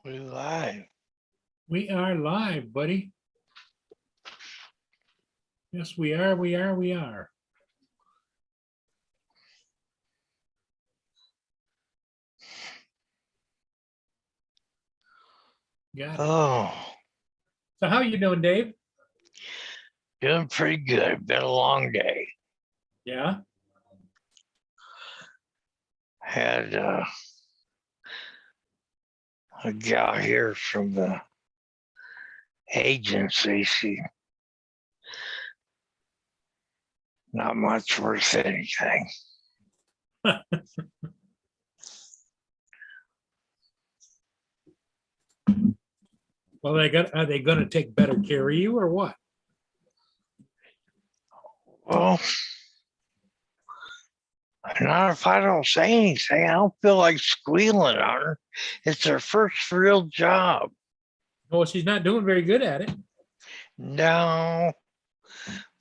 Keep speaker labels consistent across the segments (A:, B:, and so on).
A: We live.
B: We are live, buddy. Yes, we are. We are. We are. Got it.
A: Oh,
B: So how you doing, Dave?
A: doing pretty good. Been a long day.
B: Yeah.
A: Had a gal here from the agency. She not much worth anything.
B: Well, are they going to take better care of you or what?
A: Well, not if I don't say anything. I don't feel like squealing on her. It's her first real job.
B: Well, she's not doing very good at it.
A: No.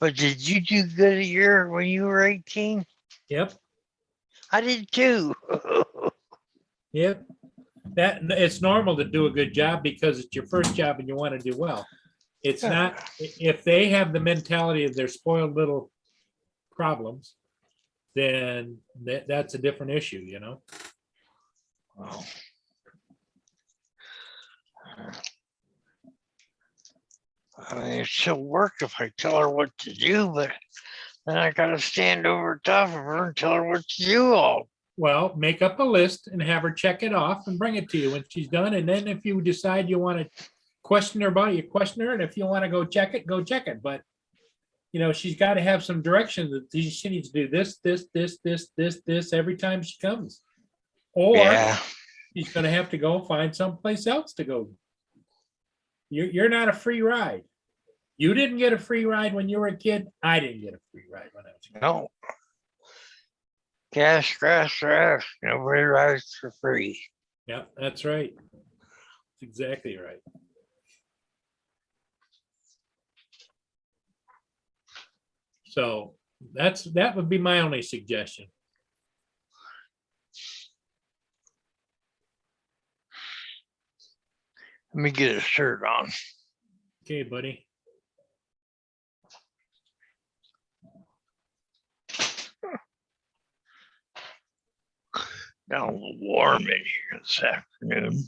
A: But did you do good when you were 18?
B: Yep.
A: I did too.
B: Yep. That it's normal to do a good job because it's your first job and you want to do well. It's not if they have the mentality of their spoiled little problems, then that's a different issue, you know.
A: Well, I mean, she'll work if I tell her what to do, but then I gotta stand over top of her and tell her what to do all.
B: Well, make up a list and have her check it off and bring it to you when she's done. And then if you decide you want to question her about it, you question her. And if you want to go check it, go check it. But you know, she's got to have some direction that she needs to do this every time she comes. Or
A: Yeah,
B: she's going to have to go find someplace else to go. You're not a free ride. You didn't get a free ride when you were a kid. I didn't get a free ride when I was a kid.
A: no. Gas, grass, grass. Nobody rides for free.
B: Yeah, that's right. That's exactly right. So that would be my only suggestion.
A: Let me get a shirt on.
B: Okay, buddy.
A: Got a little warm in here this afternoon.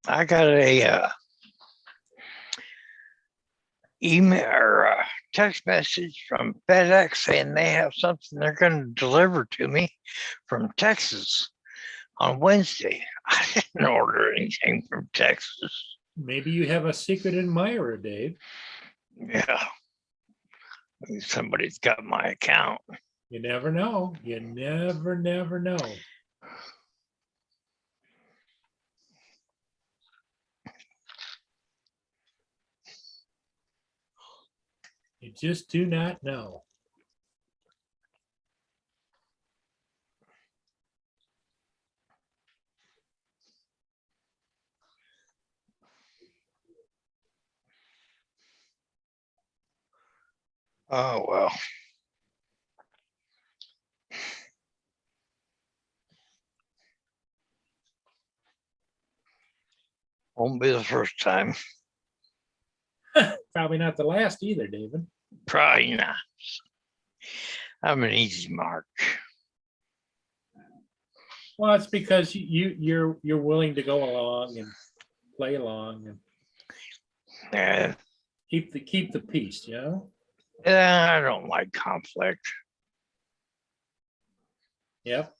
A: I got a email or a text message from FedEx saying they have something they're going to deliver to me from Texas on Wednesday. I didn't order anything from Texas.
B: Maybe you have a secret admirer, Dave.
A: Yeah. Somebody's got my account.
B: You never know. You never know. You just do not know.
A: Oh, well. Won't be the first time.
B: Probably not the last either, David.
A: Probably not. I'm an easy mark.
B: Well, it's because you're willing to go along and play along and
A: Yeah,
B: keep the peace, you know?
A: I don't like conflict.
B: Yep.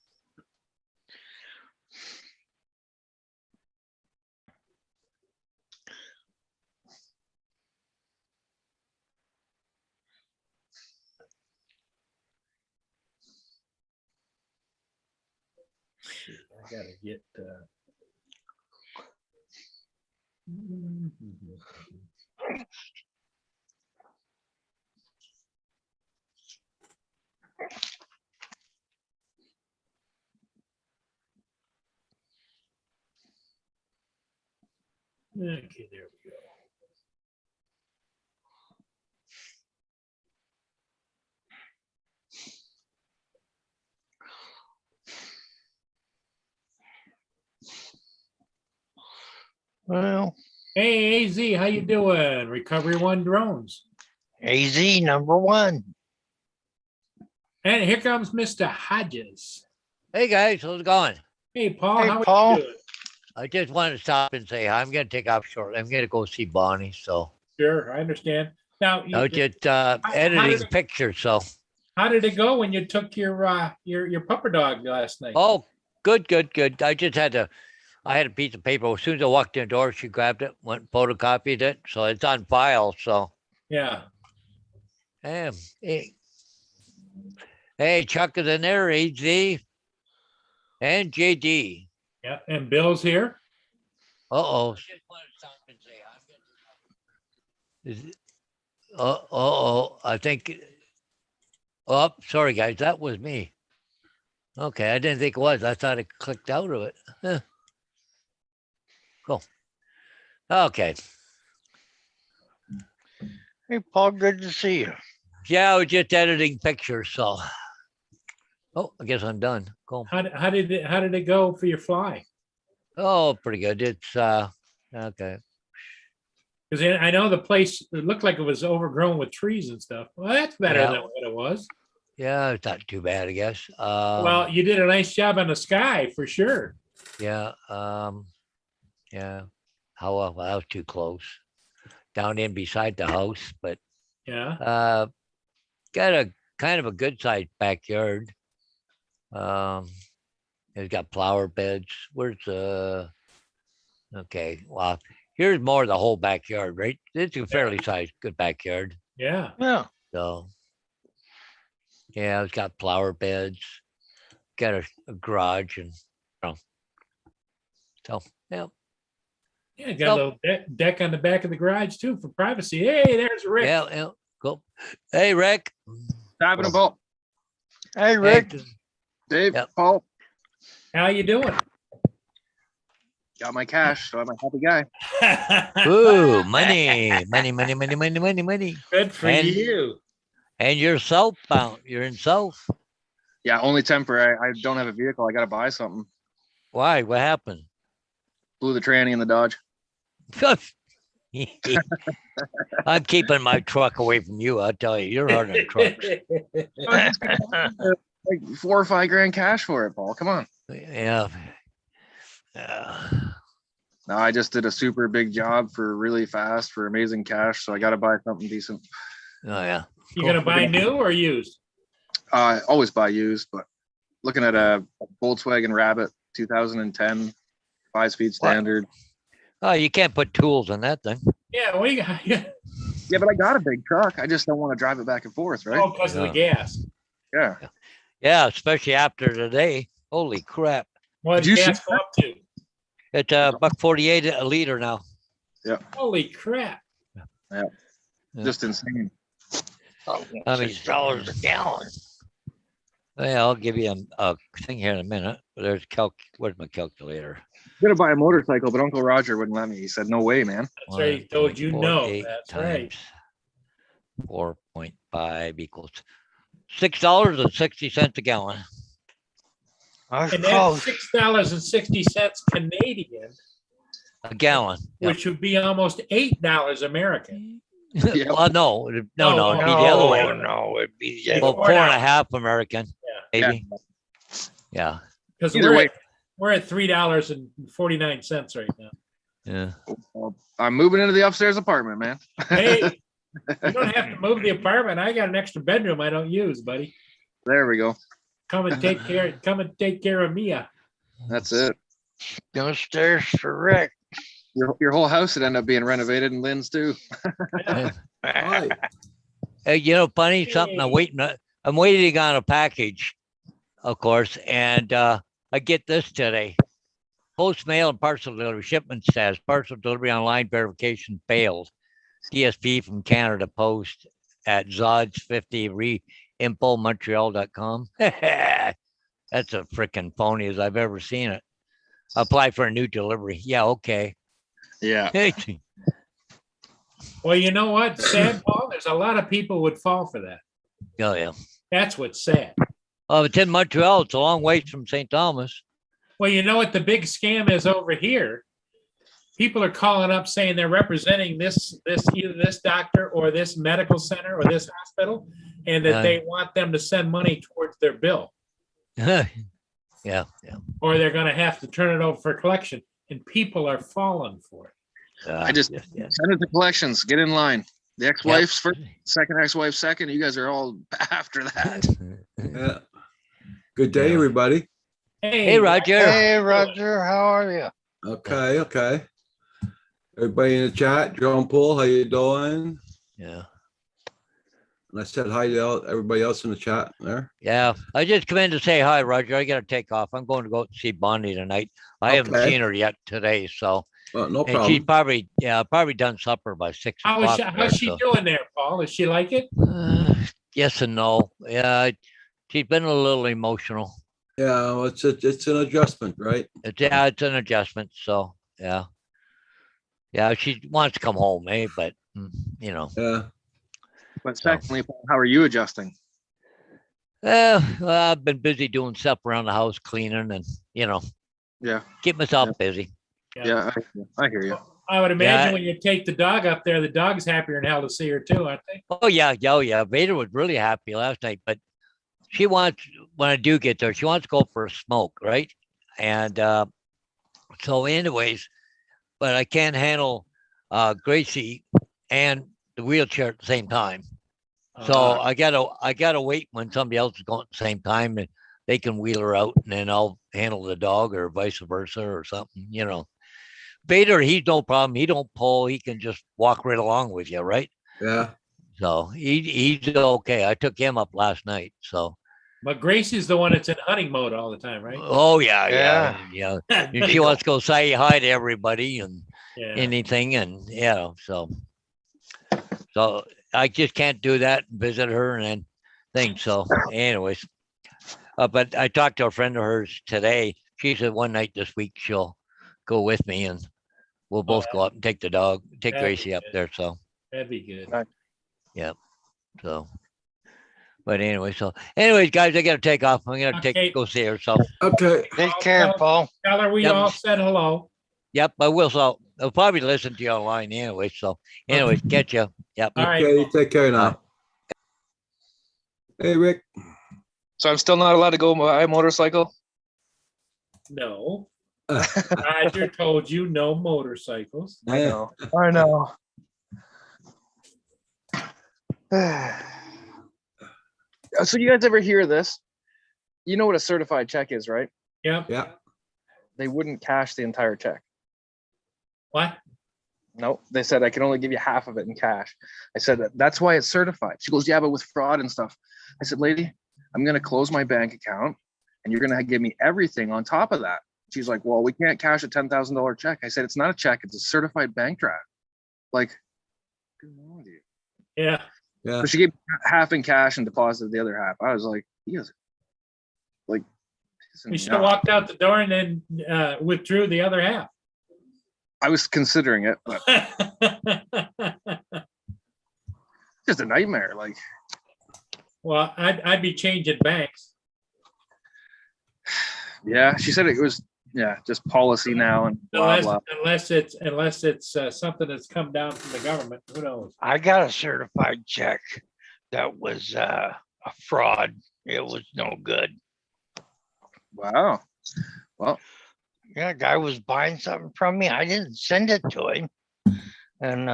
B: I gotta get Okay, there we go.
A: Well,
B: Hey, AZ, how you doing? Recovery One Drones.
A: AZ #1.
B: And here comes Mr. Hodges.
C: Hey guys, how's it going?
B: Hey, Paul,
A: Hey,
B: how are
A: Paul.
B: you doing?
C: I just wanted to stop and say hi. I'm going to take off shortly. I'm going to go see Bonnie. So
B: Sure, I understand. Now,
C: I was just
B: did
C: editing
B: it-
C: pictures. So,
B: how did it go when you took your pupper dog last night?
C: oh, good. I just I had a piece of paper. As soon as I walked in the door, she grabbed it, went and photocopied it. So it's on file. So,
B: Yeah.
C: hey, Chuck is in there, AZ, and JD.
B: Yeah. And Bill's here.
C: Uh-oh. Just wanted to stop and say hi. I think. Oh, sorry, guys. That was me. Okay, I didn't think it was. I thought it clicked out of it. Huh. Cool. Okay.
A: Hey, Paul, good to see you.
C: Yeah, I was just editing pictures. So, oh, I guess I'm done. Cool.
B: How did it go for your fly?
C: Oh, pretty good. It's okay.
B: Because I know the place, it looked like it was overgrown with trees and stuff. Well, that's better
C: Yeah.
B: than what it was.
C: Yeah, it's not too bad, I guess.
B: Well, you did a nice job on the sky for sure.
C: Yeah. Yeah. How well, that was too close. Down in beside the house, but
B: Yeah.
C: got a kind of a good sized backyard. It's got flower beds. Where's okay, well, here's more of the whole backyard, right? It's a fairly sized good backyard.
B: Yeah.
A: Yeah.
C: So yeah, it's got flower beds, got a garage, and so yeah.
B: Yeah. Got a little deck on the back of the garage too for privacy. Hey, there's Rick.
C: Yeah, cool. Hey, Rick.
D: Happening, Paul?
A: Hey, Rick.
C: Hey,
D: Dave,
C: Yep.
D: Paul,
B: How you doing?
D: got my cash, so I'm a happy guy.
C: ooh, money.
B: Good for
C: And-
B: you.
C: And you're southbound. You're in south.
D: Yeah, only temporary. I don't have a vehicle. I got to buy something.
C: Why? What happened?
D: Blew the tranny in the Dodge.
C: I'm keeping my truck away from you. I'll tell you, you're hard on trucks.
D: Like 4 or 5 grand cash for it, Paul. Come on.
C: Yeah.
D: No, I just did a super big job for really fast for amazing cash, so I got to buy something decent.
C: Oh yeah.
B: You gonna buy new or used?
D: Always buy used, but looking at a Volkswagen Rabbit 2010, 5-speed standard.
C: Oh, you can't put tools in that thing.
B: Yeah, we got yeah.
D: Yeah, but I got a big truck. I just don't want to drive it back and forth, right?
B: Oh, because of the gas.
D: Yeah.
C: Yeah, especially after today. Holy crap!
B: What
D: Did
B: did
D: you see
B: gas go up to?
C: It's $1.48 a liter now.
B: Holy crap.
C: Yeah.
D: Just insane.
C: I mean-
A: $6 a gallon.
C: Yeah, I'll give you a thing here in a minute. There's where's my calculator?
D: Gonna buy a motorcycle, but Uncle Roger wouldn't let me. He said, "No way, man."
B: That's right. He told you no.
C: 1.48
B: That's right.
C: times 4.5 equals $6.60 a gallon.
A: That's
B: And that's
A: close.
B: $6.60 Canadian,
C: A gallon. Yeah.
B: which would be almost $8 American.
D: Yeah.
C: Well, no, it'd be the
A: No,
C: other way.
A: no, it'd be
B: Yeah.
A: the
C: Well,
B: $4.
C: 4.5 American, maybe. Yeah.
B: Because
D: Either way.
B: we're at $3.49 right now.
C: Yeah.
D: Well, I'm moving into the upstairs apartment, man.
B: Hey, you don't have to move the apartment. I got an extra bedroom I don't use, buddy.
D: There we go.
B: Come and take care of Mia.
D: That's it.
A: no stairs for Rick.
D: Your whole house would end up being renovated, and Lynn's too.
C: Hey, funny something. I'm waiting on a package, of course, and I get this today. Post mail and parcel delivery shipment status, parcel delivery online verification failed. DSP from Canada Post at Zods 50 reimpomontreal.com. That's a freaking phony as I've ever seen it. Apply for a new delivery. Yeah, okay.
D: Yeah.
B: Well, you know what, sad, Paul, there's a lot of people would fall for that.
C: Oh, yeah.
B: That's what's sad.
C: Oh, it's in Montreal. It's a long ways from St. Thomas.
B: Well, you know what the big scam is over here? People are calling up saying they're representing either this doctor or this medical center or this hospital, and that they want them to send money towards their bill,
C: Yeah, yeah.
B: or they're gonna have to turn it over for collection, and people are falling for it.
D: I just
C: yes.
D: send it to collections. Get in line. The ex-wife's first, second ex-wife second. You guys are all after that.
E: Yeah. Good day,
C: Yeah.
E: everybody.
C: Hey, Roger.
A: Hey, Roger, how are you?
E: Okay, okay. Everybody in the chat, John Paul, how you doing?
C: Yeah.
E: And I said hi to everybody else in the chat there.
C: Yeah. I just come in to say hi, Roger. I got to take off. I'm going to go see Bonnie tonight. I haven't
E: Okay.
C: seen her yet today. So,
E: Well, no
C: and she's
E: problem.
C: probably done supper by 6 o'clock.
B: How's she doing there, Paul? Does she like it?
C: Yes and no. Yeah. She's been a little emotional.
E: Yeah, well, it's an adjustment, right?
C: It's an adjustment. So, yeah. Yeah. She wants to come home, but, you know.
E: Yeah.
D: But secondly, how are you adjusting?
C: Well, I've been busy doing stuff around the house, cleaning and,
D: Yeah.
C: keep myself busy.
D: Yeah. I hear you.
B: I would imagine
C: Yeah.
B: when you take the dog up there, the dog's happier than hell to see her too, aren't they?
C: Oh yeah. Vader was really happy last night, but she wants, when I do get there, she wants to go for a smoke, right? And so anyways, but I can't handle Gracie and the wheelchair at the same time. So I gotta wait when somebody else is going at the same time and they can wheel her out and then I'll handle the dog or vice versa or something, Vader, he's no problem. He don't pull. He can just walk right along with you, right?
E: Yeah.
C: So he's okay. I took him up last night. So
B: But Gracie's the one that's in hunting mode all the time, right?
C: oh yeah. And she wants to go say hi to everybody and
B: Yeah.
C: anything, and so I just can't do that and visit her and then things. So anyways, but I talked to a friend of hers today. She said one night this week she'll go with me and we'll both go up and take
B: That'd
C: Gracie
B: be
C: up
B: good.
C: there. So
B: That'd be good.
C: so. But anyways, guys, I gotta take off. I'm gonna
B: Okay.
C: go see her. So
E: Okay.
A: Take care, Paul.
B: Tell her we
C: Yep.
B: all said hello.
C: yep, I will. So I'll probably listen to you online anyway. So anyways, catch you. Yep.
B: All right.
E: Okay, take care now. Hey, Rick.
D: So I'm still not allowed to go buy a motorcycle?
B: No. Roger told you no motorcycles.
E: Yeah.
D: I know. So you guys ever hear this? You know what a certified check is, right?
B: Yep.
E: Yeah.
D: They wouldn't cash the entire check.
B: What?
D: No, they said I can only give you half of it in cash. I said that's why it's certified. She goes, yeah, but with fraud and stuff. I said, lady, I'm gonna close my bank account and you're gonna give me everything on top of that. She's like, well, we can't cash a $10,000 check. I said, it's not a check, it's a certified bank draft. Like, what's wrong with you?
B: Yeah.
E: Yeah.
D: So she gave half in cash and deposited the other half. I was like, he is like,
B: We should have walked out the door and then withdrew the other half.
D: I was considering it, but just a nightmare. Like,
B: Well, I'd be changing banks.
D: yeah, she said it was, yeah, just policy now and blah, blah.
B: Unless it's something that's come down from the government. Who knows?
A: I got a certified check that was a fraud. It was no good.
D: Wow. Well,
A: Yeah, guy was buying something from me. I didn't send it to him. And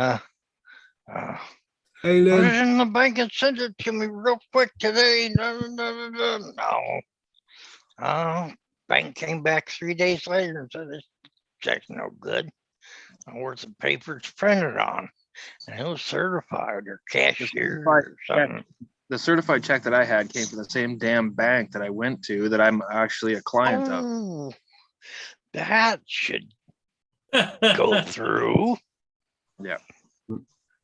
E: Hey,
A: put
E: Lynn.
A: it in the bank and send it to me real quick today. No. Bank came back 3 days later and said this check's no good. Where's the papers printed on? And it was certified or cashier or something.
D: the certified check that I had came from the same damn bank that I went to that I'm actually a client of.
A: Oh, that should go through.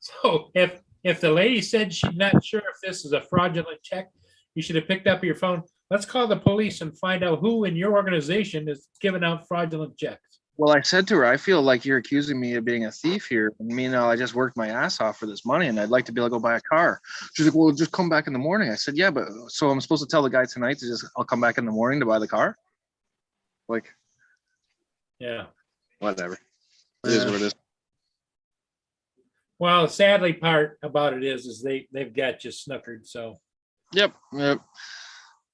B: So if the lady said she's not sure if this is a fraudulent check, you should have picked up your phone. Let's call the police and find out who in your organization is giving out fraudulent checks.
D: Well, I said to her, I feel like you're accusing me of being a thief here. And meanwhile, I just worked my ass off for this money and I'd like to be able to go buy a car. She's like, well, just come back in the morning. I said, yeah, but so I'm supposed to tell the guy tonight to just, I'll come back in the morning to buy the car? Like,
B: Yeah.
D: whatever. It is what it is.
B: Well, sadly part about it is they've got you snookered. So
D: Yep.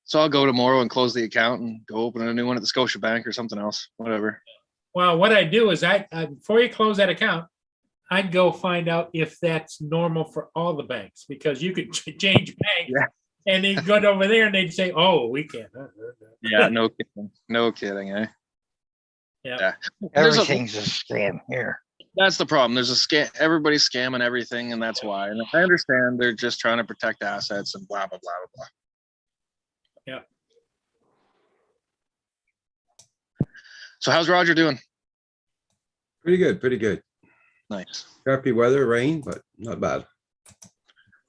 D: So I'll go tomorrow and close the account and go open a new one at the Scotia Bank or something else, whatever.
B: well, what I do is I before you close that account, I'd go find out if that's normal for all the banks because you could change bank
D: Yeah.
B: and they'd go over there and they'd say, "Oh, we can't."
D: Yeah, no kidding. No kidding, eh?
B: Yeah.
D: There's a-
A: Everything's a scam here.
D: That's the problem. There's a scam. Everybody's scamming everything, and that's why. And I understand they're just trying to protect assets and blah blah blah blah blah.
B: Yeah.
D: So how's Roger doing?
E: Pretty good, pretty good.
D: Nice.
E: Crappy weather, rain, but not bad.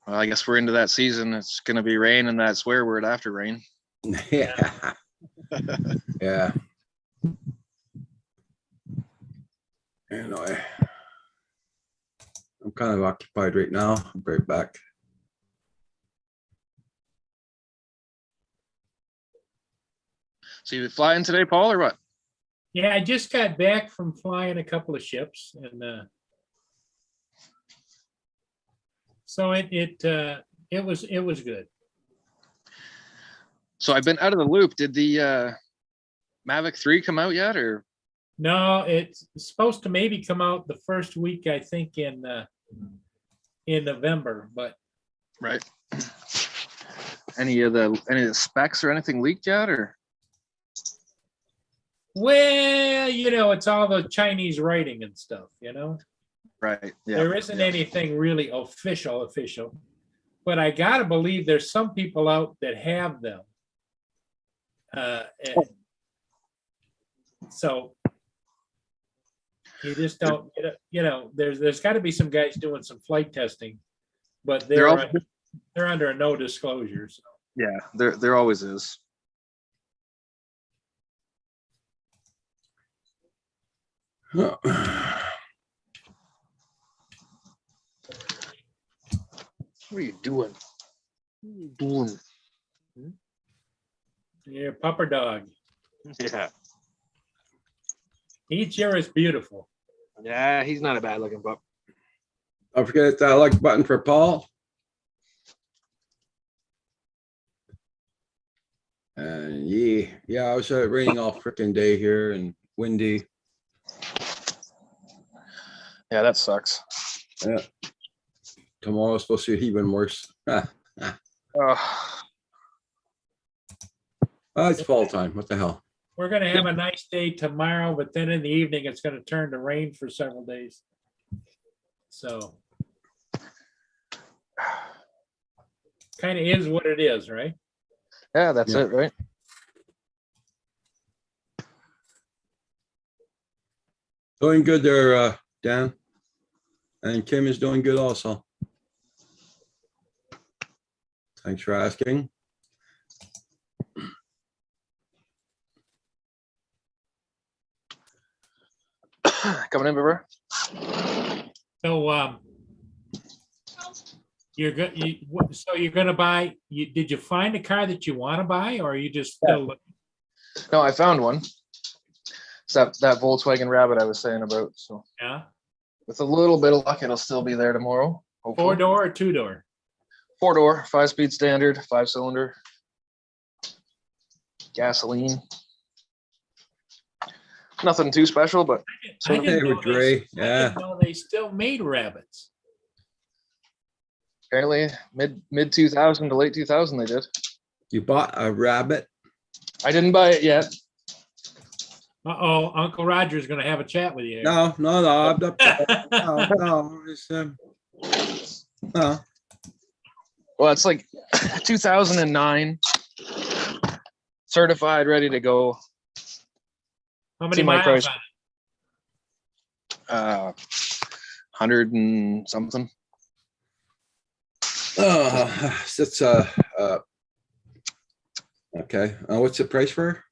D: Well, I guess we're into that season. It's gonna be rain, and that swear word after rain.
E: Yeah. Yeah. Anyway. I'm kind of occupied right now. I'll be right back.
D: So you flying today, Paul, or what?
B: Yeah, I just got back from flying a couple of ships and so it was good.
D: So I've been out of the loop. Did the Mavic 3 come out yet, or?
B: No, it's supposed to maybe come out the first week, I think, in November, but
D: Right. Any of the specs or anything leaked yet, or?
B: well, it's all the Chinese writing and stuff,
D: Right. Yeah.
B: There isn't
D: yeah.
B: anything really official, but I gotta believe there's some people out that have them. And so you just don't, there's got to be some guys doing some flight testing, but
D: They're all-
B: they're under a no disclosure. So
D: Yeah. There always is. What are you doing? What are you doing?
B: yeah, pup or dog.
F: Yeah.
B: Each year is beautiful.
F: Yeah, he's not a bad looking pup.
E: Don't forget that like button for Paul. And yeah, I was raining all freaking day here and windy.
D: Yeah, that sucks.
E: Yeah. Tomorrow's supposed to be even worse. It's fall time. What the hell?
B: We're gonna have a nice day tomorrow, but then in the evening, it's gonna turn to rain for several days. So kind of is what it is, right?
D: Yeah, that's
E: Yeah.
D: it, right?
E: Doing good there, Dan. And Kim is doing good also. Thanks for asking.
D: Coming in, Bieber?
B: So, so you're gonna buy, did you find a car that you want to buy, or are you just still looking?
D: No, I found one. It's that Volkswagen Rabbit I was saying about. So
B: Yeah,
D: with a little bit of luck, it'll still be there tomorrow. Hopefully.
B: 4-door or 2-door?
D: 4-door, 5-speed standard, 5-cylinder, gasoline. Nothing too special, but
B: I didn't
E: Hey,
B: know
E: with Dre,
B: I
E: yeah.
B: didn't know they still made rabbits.
D: apparently mid 2000 to late 2000 they did.
E: You bought a rabbit?
D: I didn't buy it yet.
B: Uh-oh, Uncle Roger's gonna have a chat with you.
E: No, I'm not. No, it's, no.
D: Well, it's like 2009, certified, ready to go.
B: How many
D: See my
B: miles
D: price.
B: on it?
D: 100 and something.
E: That's, okay, what's the price for her?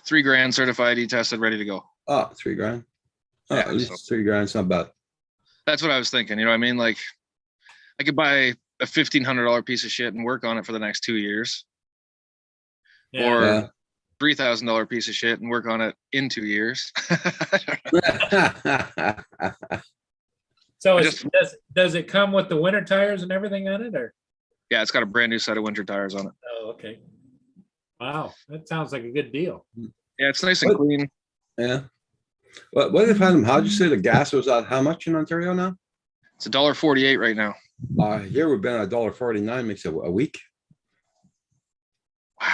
D: 3 grand certified, tested, ready to go.
E: Oh, 3 grand. Oh,
D: Yeah,
E: at least
D: so-
E: 3 grand, it's not bad.
D: That's what I was thinking. You know what I mean? Like, I could buy a $1,500 piece of shit and work on it for the next 2 years,
B: Yeah.
D: or
E: Yeah.
D: $3,000 piece of shit and work on it in 2 years.
B: So
D: I
B: does it come with the winter tires and everything on it, or?
D: Yeah, it's got a brand new set of winter tires on it.
B: Oh, okay. Wow, that sounds like a good deal.
D: Yeah, it's nice and
E: What?
D: clean.
E: Yeah. What if, how'd you say the gas was at how much in Ontario now?
D: It's $1.48 right now.
E: Here we've been at $1.49, makes a week.
D: Wow,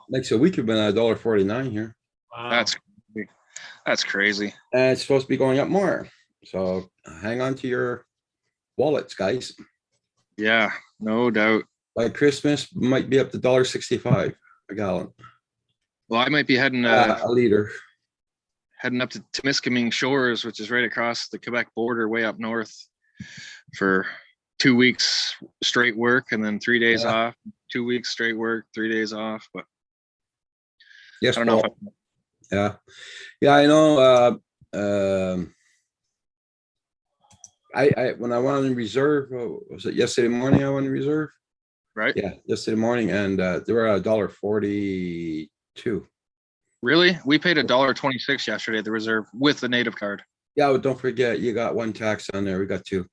E: Makes a week we've been at $1.49 here.
B: Wow.
D: that's crazy.
E: And it's supposed to be going up more. So hang on to your wallets, guys.
D: Yeah, no doubt.
E: By Christmas, might be up to $1.65 a gallon,
D: Well, I might be heading
E: a liter.
D: heading up to Temiskaming Shores, which is right across the Quebec border, way up north, for 2 weeks straight work, and then 3 days
E: Yeah.
D: off. 2 weeks straight work, 3 days off. But
E: Yes,
D: I don't know. If
E: Paul. Yeah. Yeah, I know. I when I went on reserve, was it yesterday morning I went on reserve?
D: right?
E: Yeah, yesterday morning, and they were at $1.42.
D: Really? We paid $1.26 yesterday at the reserve with the native card.
E: Yeah, but don't forget, you got one tax on there. We got 2.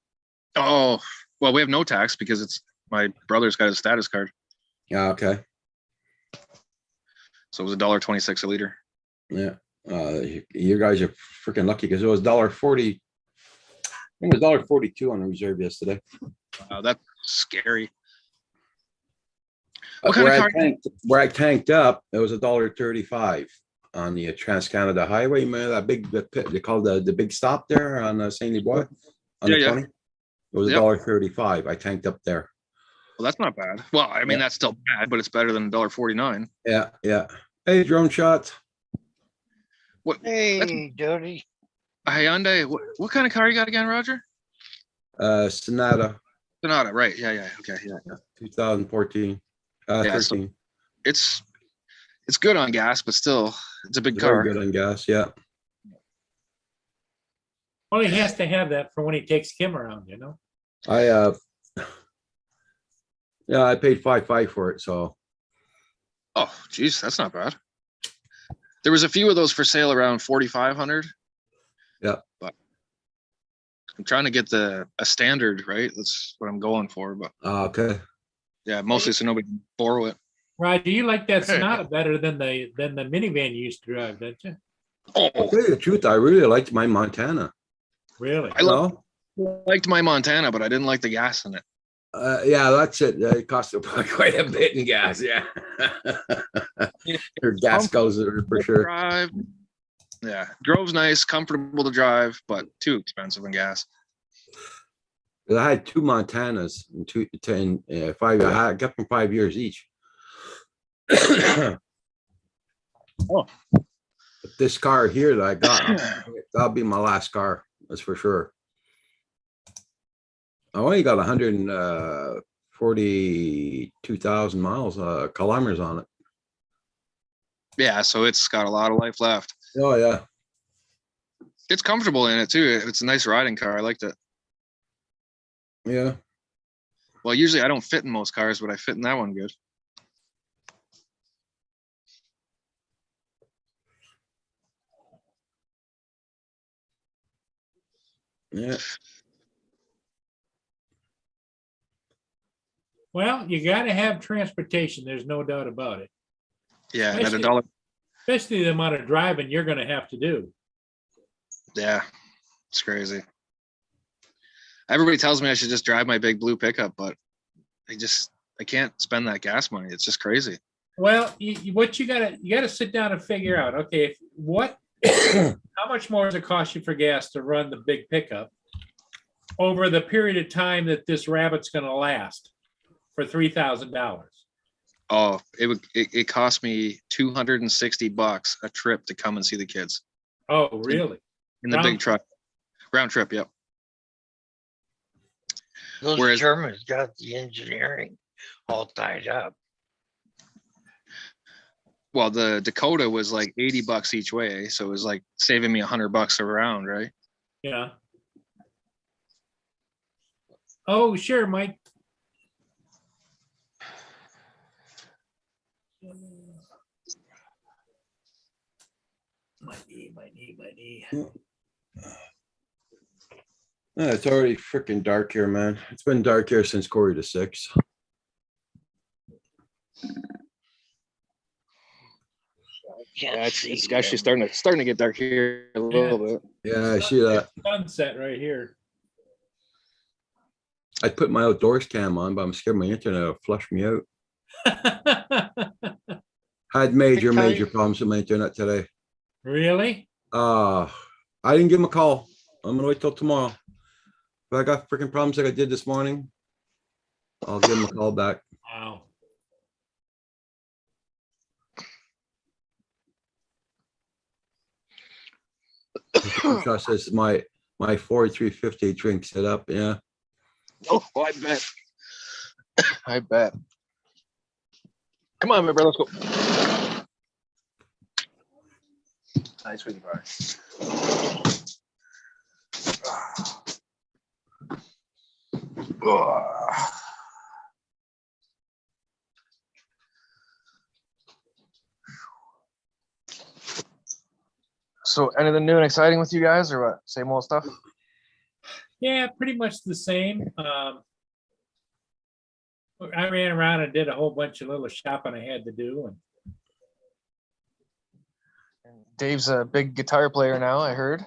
D: Oh, well, we have no tax because it's my brother's got his status card.
E: Yeah, okay.
D: So it was $1.26 a liter.
E: Yeah. You guys are freaking lucky because it was $1.40. I think it was $1.42 on the reserve yesterday.
D: Wow, that's scary. What kind of car-
E: Where I tanked up, it was $1.35 on the Trans-Canada Highway. Man, that big, they call the big stop there on Saint Bois on the
D: Yeah, yeah.
E: 20. It was
D: Yep.
E: $1.35. I tanked up there.
D: Well, that's not bad. Well, I mean,
E: Yeah.
D: that's still bad, but it's better than $1.49.
E: Yeah, yeah. Hey, drone shot.
D: What?
A: Hey, Jody.
D: A Hyundai? What kind of car you got again, Roger?
E: Sonata,
D: Sonata, right? Yeah. Okay, yeah.
E: 2014,
D: Yeah, so
E: 13.
D: It's good on gas, but still, it's a big
E: It's very
D: car.
E: good on gas. Yeah.
B: Well, he has to have that for when he takes Kim around, you know?
E: Yeah, I paid 5.5 for it. So
D: Oh, geez, that's not bad. There was a few of those for sale around 4,500.
E: Yeah.
D: But I'm trying to get a standard, right? That's what I'm going for. But
E: okay.
D: yeah, mostly so nobody can borrow it.
B: Right, do you like that Sonata better than the minivan you used to drive, don't you?
D: Oh,
E: To tell you the truth, I really liked my Montana.
B: Really?
D: I liked my Montana, but I didn't like the gas in it.
E: Yeah, that's it. It cost quite a bit in gas. Yeah. Your gas goes there for sure.
D: Drive. Yeah, drove's nice, comfortable to drive, but too expensive in gas.
E: I had 2 Montanas and 5. I got them 5 years each.
D: Oh.
E: This car here that I got, that'll be my last car. That's for sure. I only got 142,000 miles, kilometers on it.
D: Yeah, so it's got a lot of life left.
E: Oh yeah.
D: It's comfortable in it too. It's a nice riding car. I liked it.
E: Yeah.
D: Well, usually I don't fit in most cars, but I fit in that one good.
E: Yeah.
B: Well, you gotta have transportation, there's no doubt about it,
D: Yeah, and at
B: Especially-
D: $1.
B: especially the amount of driving you're gonna have to do.
D: Yeah, it's crazy. Everybody tells me I should just drive my big blue pickup, but I can't spend that gas money. It's just crazy.
B: Well, what you gotta sit down and figure out, okay, how much more does it cost you for gas to run the big pickup over the period of time that this rabbit's gonna last for $3,000?
D: Oh, it cost me $260 a trip to come and see the kids
B: Oh, really?
D: in the
B: Round
D: big truck. Round trip, yep.
A: Those
D: Whereas-
A: Germans got the engineering all tied up.
D: Well, the Dakota was like $80 each way, so it was like saving me $100 a round, right?
B: Yeah. Oh, sure, Mike. My knee.
E: It's already freaking dark here, man. It's been dark here since 5:45.
A: Can't
D: Yeah,
A: see
D: it's actually
A: them.
D: starting to get dark here a little bit.
E: Yeah, I see that.
B: Sunset right here.
E: I put my outdoors cam on, but I'm scared my internet will flush me out. Had major
A: tell you-
E: problems with my internet today.
B: Really?
E: I didn't give him a call. I'm gonna wait till tomorrow. If I got freaking problems like I did this morning, I'll give him a call back.
B: Wow.
E: Trust says my 4350 drink set up. Yeah.
D: Oh, I bet. I bet. Come on, my brother, let's go. Nice sweetie pie. So anything new and exciting with you guys or what? Same old stuff?
B: Yeah, pretty much the same. I ran around and did a whole bunch of little shopping I had to do, and
D: Dave's a big guitar player now, I heard.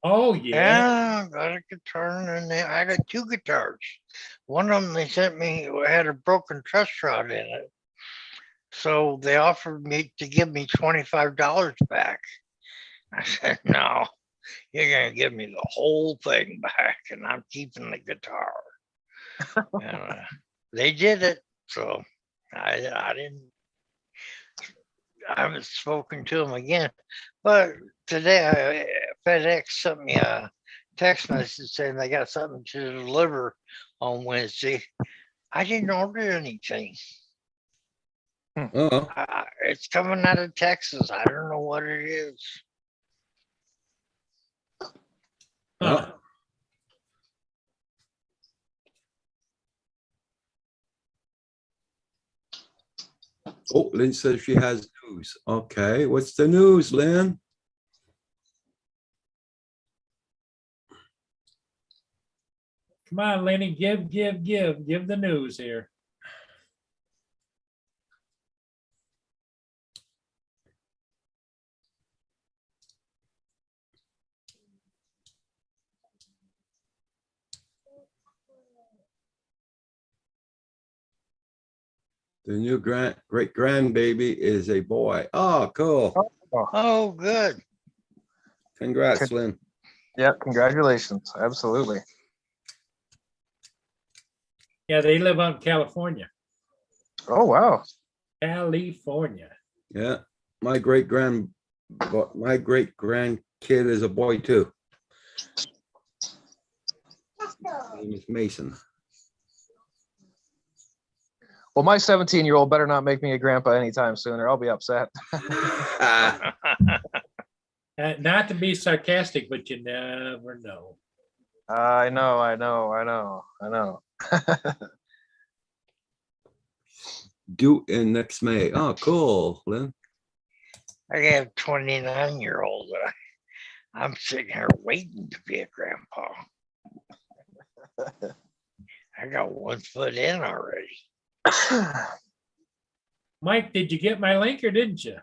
B: oh yeah,
A: Yeah, got a guitar and I got two guitars. One of them they sent me had a broken truss rod in it. So they offered me to give me $25 back. I said, no, you're gonna give me the whole thing back and I'm keeping the guitar. And, they did it, so I haven't spoken to them again. But today FedEx sent me a text message saying they got something to deliver on Wednesday. I didn't order anything.
E: Oh,
A: It's coming out of Texas. I don't know what it is.
B: huh.
E: oh, Lynn says she has news. Okay, what's the news, Lynn?
B: Come on, Lenny, give the news here.
E: The new great grandbaby is a boy. Oh, cool.
A: Oh, good.
E: Congrats, Lynn.
D: Yeah, congratulations. Absolutely.
B: Yeah, they live out in California.
D: Oh, wow.
B: California.
E: Yeah, my great grandkid is a boy too. His name is Mason.
D: Well, my 17-year-old better not make me a grandpa anytime soon or I'll be upset.
B: Not to be sarcastic, but you never know.
D: I know.
E: Due in next May. Oh, cool, Lynn.
A: I have 29-year-old. I'm sitting here waiting to be a grandpa. I got 1 foot in already.
B: Mike, did you get my link or didn't you?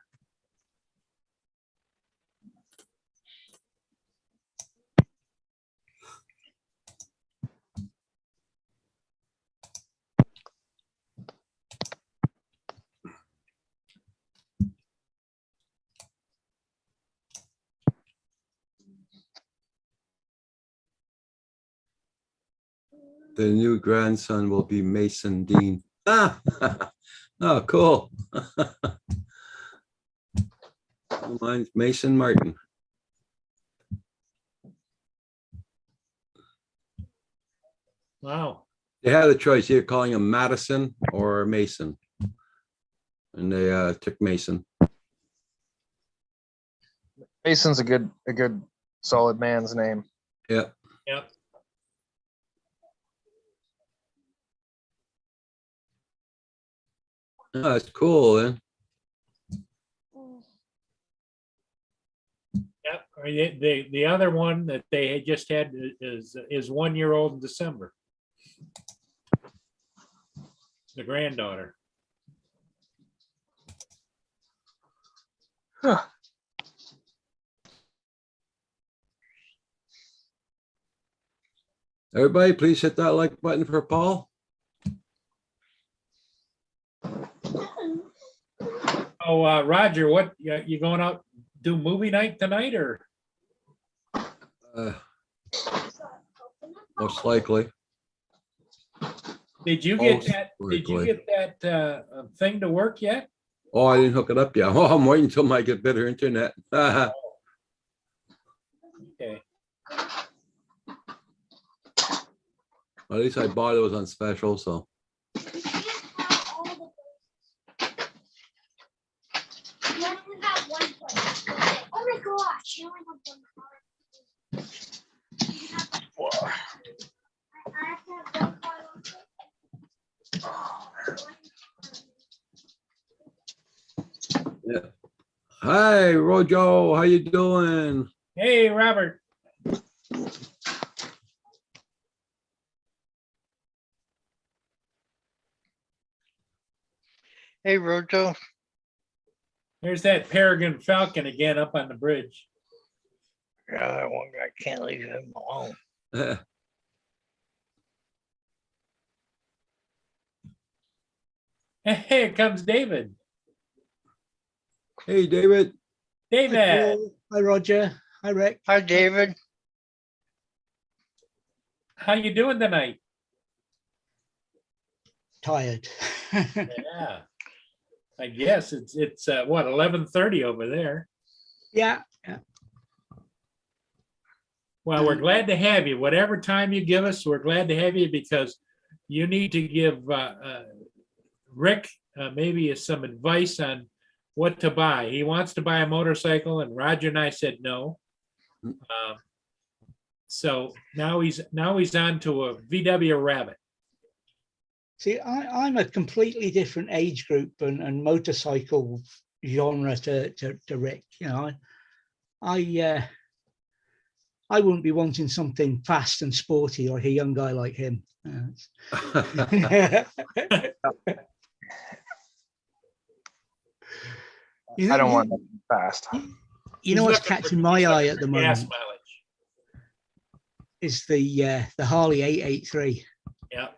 E: The new grandson will be Mason Dean. Ah, Oh, cool. Mine's Mason Martin.
B: Wow.
E: They had a choice, either calling him Madison or Mason. And they took Mason.
D: Mason's a good solid man's name.
E: Yeah.
B: Yep.
E: Oh, that's cool, then.
B: Yep. The other one that they had just had is 1 year old in December. The granddaughter.
D: Huh.
E: Everybody, please hit that like button for Paul.
B: Oh, Roger, what, you going out, do movie night tonight or?
E: Uh, Most likely.
B: Did you get
E: Most
B: that, did you
E: likely.
B: get that thing to work yet?
E: Oh, I didn't hook it up yet. Oh, I'm waiting until I get better internet. At
B: Okay.
E: least I bought it was on special, so.
G: You only have one place. Oh my gosh, you only have one place. I have to have one
E: Yeah. Hi, Rojo. How you doing?
B: Hey, Robert.
A: Hey, Rojo.
B: There's that Peregrine Falcon again up on the bridge.
A: Yeah, that one guy can't leave him alone.
B: Hey, here comes David.
E: Hey, David.
B: David,
H: Hi, Roger. Hi, Rick.
A: Hi, David.
B: how you doing tonight?
H: Tired.
B: Yeah. I guess it's what, 11:30 over there.
H: Yeah.
B: Well, we're glad to have you. Whatever time you give us, we're glad to have you because you need to give Rick maybe some advice on what to buy. He wants to buy a motorcycle, and Roger and I said no. So now he's on to a VW Rabbit.
H: See, I'm a completely different age group and motorcycle genre to Rick. You know, I wouldn't be wanting something fast and sporty like a young guy like him.
D: I don't want that fast.
H: You know what's catching my eye at the
B: Gas
H: moment
B: mileage.
H: is the Harley 883.
B: Yeah.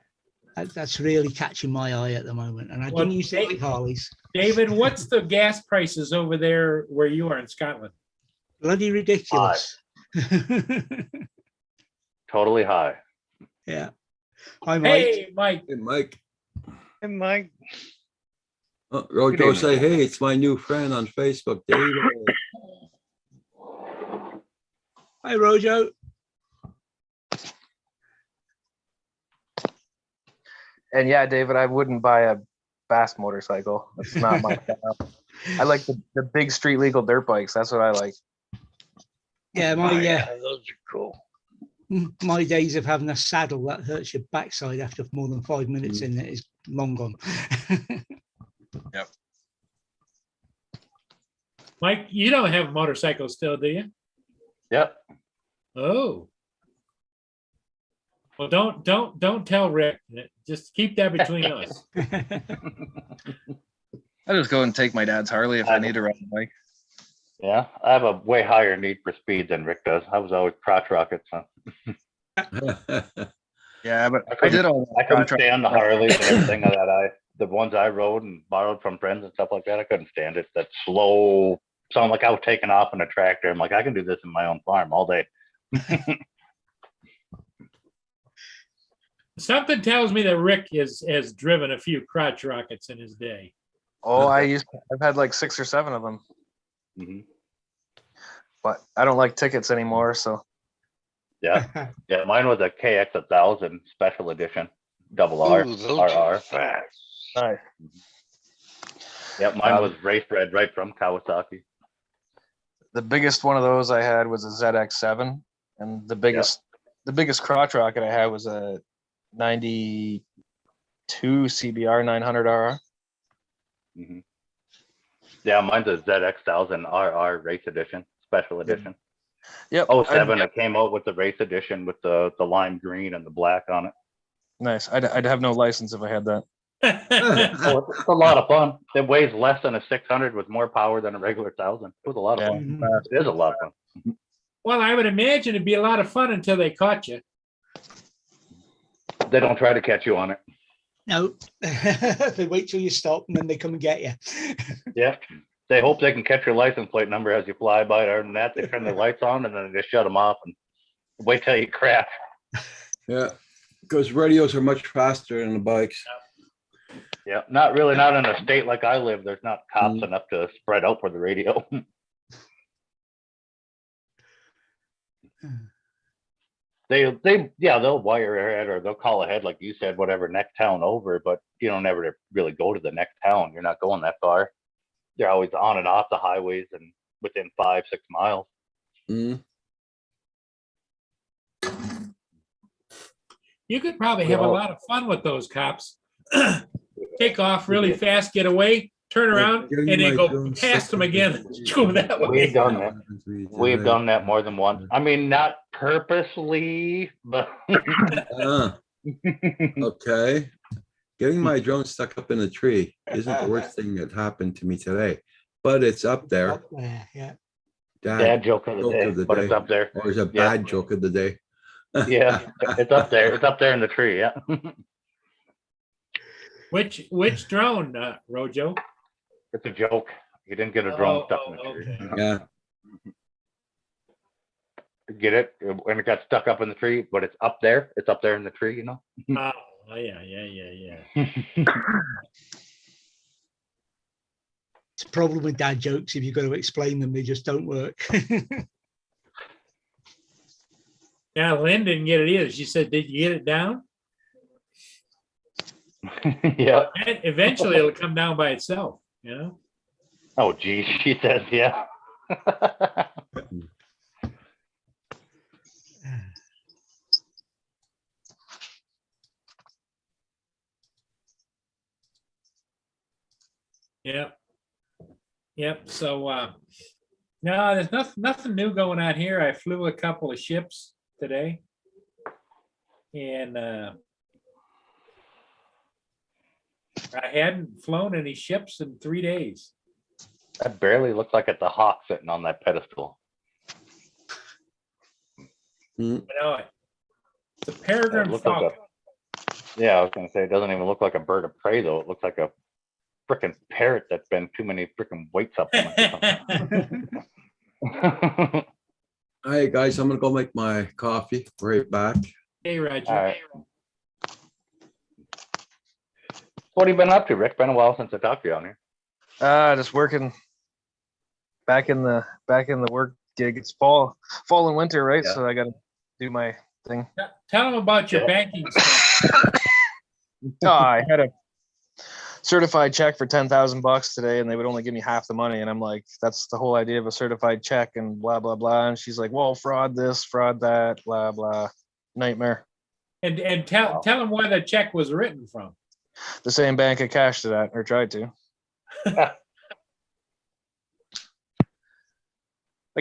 H: That's really catching my eye at the moment, and I
B: Well,
H: didn't used to
B: they-
H: like Harleys.
B: David, what's the gas prices over there where you are in Scotland?
H: Bloody ridiculous.
I: Totally high.
H: Yeah. Hi, Mike.
B: Hey, Mike.
E: Hey, Mike.
A: Hey, Mike.
E: Oh, Rojo,
I: evening.
E: say, hey, it's my new friend on Facebook, David.
H: Hi, Rojo.
D: And yeah, David, I wouldn't buy a fast motorcycle. That's not my style. I like the big street legal dirt bikes. That's what I like.
H: Yeah,
A: Oh, yeah, those are cool.
H: my days of having a saddle that hurts your backside after more than 5 minutes in it is long gone.
B: Mike, you don't have a motorcycle still, do you?
I: Yep.
B: Oh. Well, don't tell Rick. Just keep that between us.
D: I just go and take my dad's Harley if I need to ride a bike.
I: Yeah. I have a way higher need for speed than Rick does. I was always crotch rocket, so
D: Yeah, but I did all.
I: I couldn't
D: contract-
I: stand the Harleys and everything the ones I rode and borrowed from friends and stuff like that. I couldn't stand it. That slow, sound like I was taking off in a tractor. I'm like, I can do this in my own farm all day.
B: Something tells me that Rick has driven a few crotch rockets in his day.
D: Oh, I've had like 6 or 7 of them,
I: Mhm.
D: but I don't like tickets anymore. So
I: Yeah, yeah, mine was a KX 1000 special edition, double R,
A: Ooh, those are
I: RR.
A: fast.
D: nice.
I: Yeah, mine
D: Um,
I: was race bred right from Kawasaki.
D: The biggest one of those I had was a ZX7, and the biggest crotch rocket I had was a 92 CBR 900RR.
I: Mhm. Yeah, mine's a ZX1000 RR race edition, special edition.
D: Yep.
I: Oh, 07, it came out with the race edition with the lime green and the black on it.
D: Nice. I'd have no license if I had that.
I: Oh, it's a lot of fun. It weighs less than a 600 with more power than a regular 1000. It was a lot of
D: Yeah.
I: fun.
H: Mhm.
I: It is a lot of fun.
B: Well, I would imagine it'd be a lot of fun until they caught you.
I: They don't try to catch you on it.
H: No, they wait till you stop and then they come and get you.
I: Yeah. They hope they can catch your license plate number as you fly by. Other than that, they turn their lights on and then they just shut them off and wait till you crash.
E: Yeah, because radios are much faster than the bikes.
I: Yeah, not in a state like I live. There's not cops enough to spread out for the radio. They'll wire ahead or they'll call ahead, like you said, whatever, next town over, but you don't never really go to the next town. You're not going that far. They're always on and off the highways and within 5-6 miles.
E: Mm.
B: You could probably have a lot of fun with those cops. Take off really fast, get away, turn around, and then go past them again. Go that way.
I: We've done that. We've done that more than once. I mean, not purposely, but
E: Okay. Getting my drone stuck up in a tree isn't the worst thing that happened to me today, but it's up there.
H: Up there, yeah.
I: bad joke of the day, but it's up there.
E: Or is a
I: Yeah.
E: bad joke of the day.
I: Yeah, it's up there. It's up there in the tree. Yeah.
B: Which drone, Rojo?
I: It's a joke. You didn't get a drone
B: Oh,
I: stuck in the tree.
B: okay.
E: Yeah.
I: Get it? When it got stuck up in the tree, but it's up there. It's up there in the tree, you know?
B: Oh, yeah.
H: It's a problem with dad jokes. If you've got to explain them, they just don't work.
B: Yeah, Lynn didn't get it either. She said, "Did you get it down?"
I: Yeah.
B: And eventually, it'll come down by itself. You know.
I: Oh, geez. She says, yeah.
B: Yep. So no, there's nothing new going on here. I flew a couple of ships today, and I hadn't flown any ships in 3 days.
I: That barely looks like it's a hawk sitting on that pedestal.
B: You know, it's a
I: It
B: peregrine
I: looks like
B: falcon.
I: Yeah, I was gonna say it doesn't even look like a bird of prey though. It looks like a freaking parrot that's been too many freaking weight supplements. Or something.
E: All right, guys, I'm gonna go make my coffee. Right back.
B: Hey, Roger.
I: All right. What have you been up to, Rick? Been a while since I talked to you on here.
D: Just working back in the work gig. It's fall and winter, right?
I: Yeah.
D: So I gotta do my thing.
B: Tell them about your banking stuff.
D: Oh, I had a certified check for $10,000 today, and they would only give me half the money. And I'm like, that's the whole idea of a certified check, and blah blah blah. And she's like, well, fraud this, fraud that, blah blah. Nightmare.
B: And tell them where the check was written from.
D: The same bank I cashed it at, or tried to. I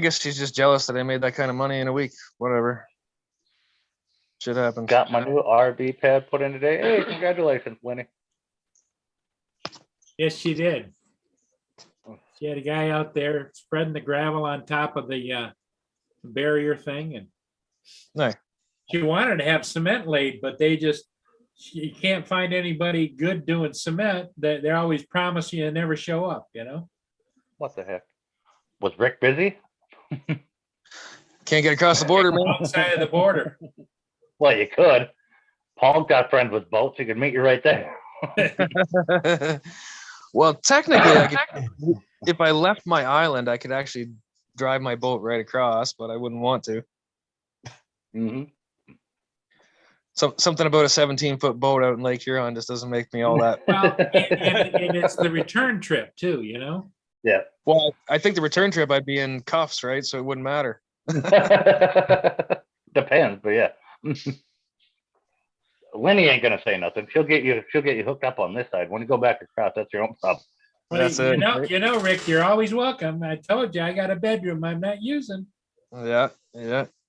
D: guess she's just jealous that I made that kind of money in a week. Whatever. Shit happens.
I: Got my new RV pad put in today. Hey, congratulations, Lenny.
B: Yes, she did. She had a guy out there spreading the gravel on top of the barrier thing, and
D: Nice.
B: she wanted to have cement laid, but you can't find anybody good doing cement. They always promise you and never show up, you know?
I: What the heck? Was Rick busy?
D: Can't get across the border, man.
B: Outside of the border.
I: Well, you could, Paul got friends with boats. He could meet you right there.
D: Well, technically, I could, if I left my island, I could actually drive my boat right across, but I wouldn't want to.
I: hmm
D: Something about a 17-foot boat out in Lake Huron just doesn't make me all that.
B: Well, and it's the return trip too, you know?
I: Yeah.
D: Well, I think the return trip I'd be in cuffs, right? So it wouldn't matter.
I: Depends, but yeah. Winnie ain't gonna say nothing. She'll get you hooked up on this side. When you go back across, that's your own problem.
B: Well,
D: That's
B: you
D: it.
B: know, Rick, you're always welcome. I told you, I got a bedroom I'm not using.
D: Yeah.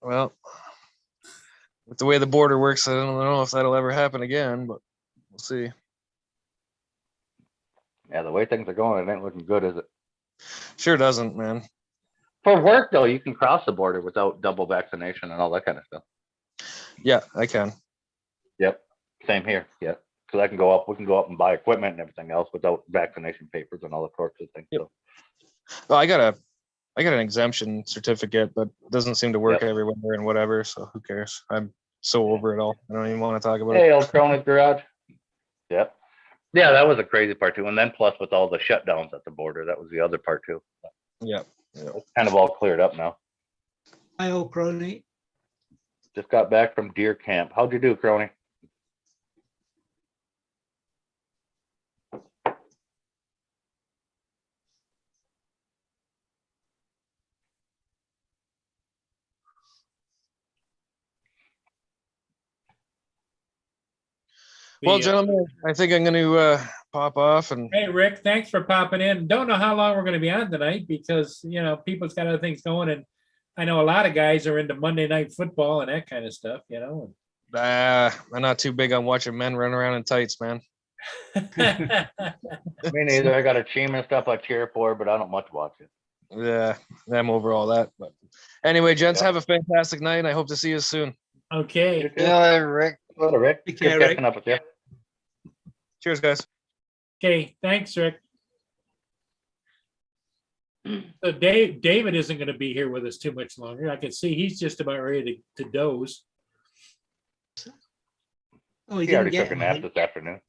D: Well, with the way the border works, I don't know if that'll ever happen again, but we'll see.
I: Yeah, the way things are going, it ain't looking good, is it?
D: Sure doesn't, man.
I: For work though, you can cross the border without double vaccination and all that kind of stuff.
D: Yeah, I can.
I: Yep. Same here. Yeah. Because we can go up and buy equipment and everything else without vaccination papers and all the sorts of things.
D: Yep.
I: So,
D: Well, I got an exemption certificate, but it doesn't seem to work
I: Yep.
D: everywhere and whatever. So who cares? I'm so over it all. I don't even want to talk about it.
I: hey, old Cronin's garage. Yep. Yeah, that was a crazy part too. And then plus with all the shutdowns at the border, that was the other part too.
D: Yeah.
I: It's kind of all cleared up now.
H: Hi, old crony.
I: Just got back from deer camp. How'd you do, Crony?
D: Well,
B: The,
D: gentlemen, I think I'm going to pop off and
B: Hey, Rick, thanks for popping in. Don't know how long we're going to be on tonight because, you know, people's got other things going. And I know a lot of guys are into Monday Night Football and that kind of stuff, you know.
D: I'm not too big on watching men run around in tights, man.
I: Me neither. I got a team and stuff I cheer for, but I don't much watch it.
D: Yeah, I'm over all that. But anyway, gents,
I: Yeah.
D: have a fantastic night. And I hope to see you soon.
B: Okay.
A: Yeah, Rick.
I: Hello, Rick.
H: Take
I: Good
H: care, Rick.
I: catching up with you.
D: Cheers, guys.
B: Okay. Thanks, Rick. So David isn't going to be here with us too much longer. I can see he's just about ready to doze.
H: Oh, he
I: He already
H: didn't
I: took
H: get
I: a nap
H: mine.
I: this afternoon.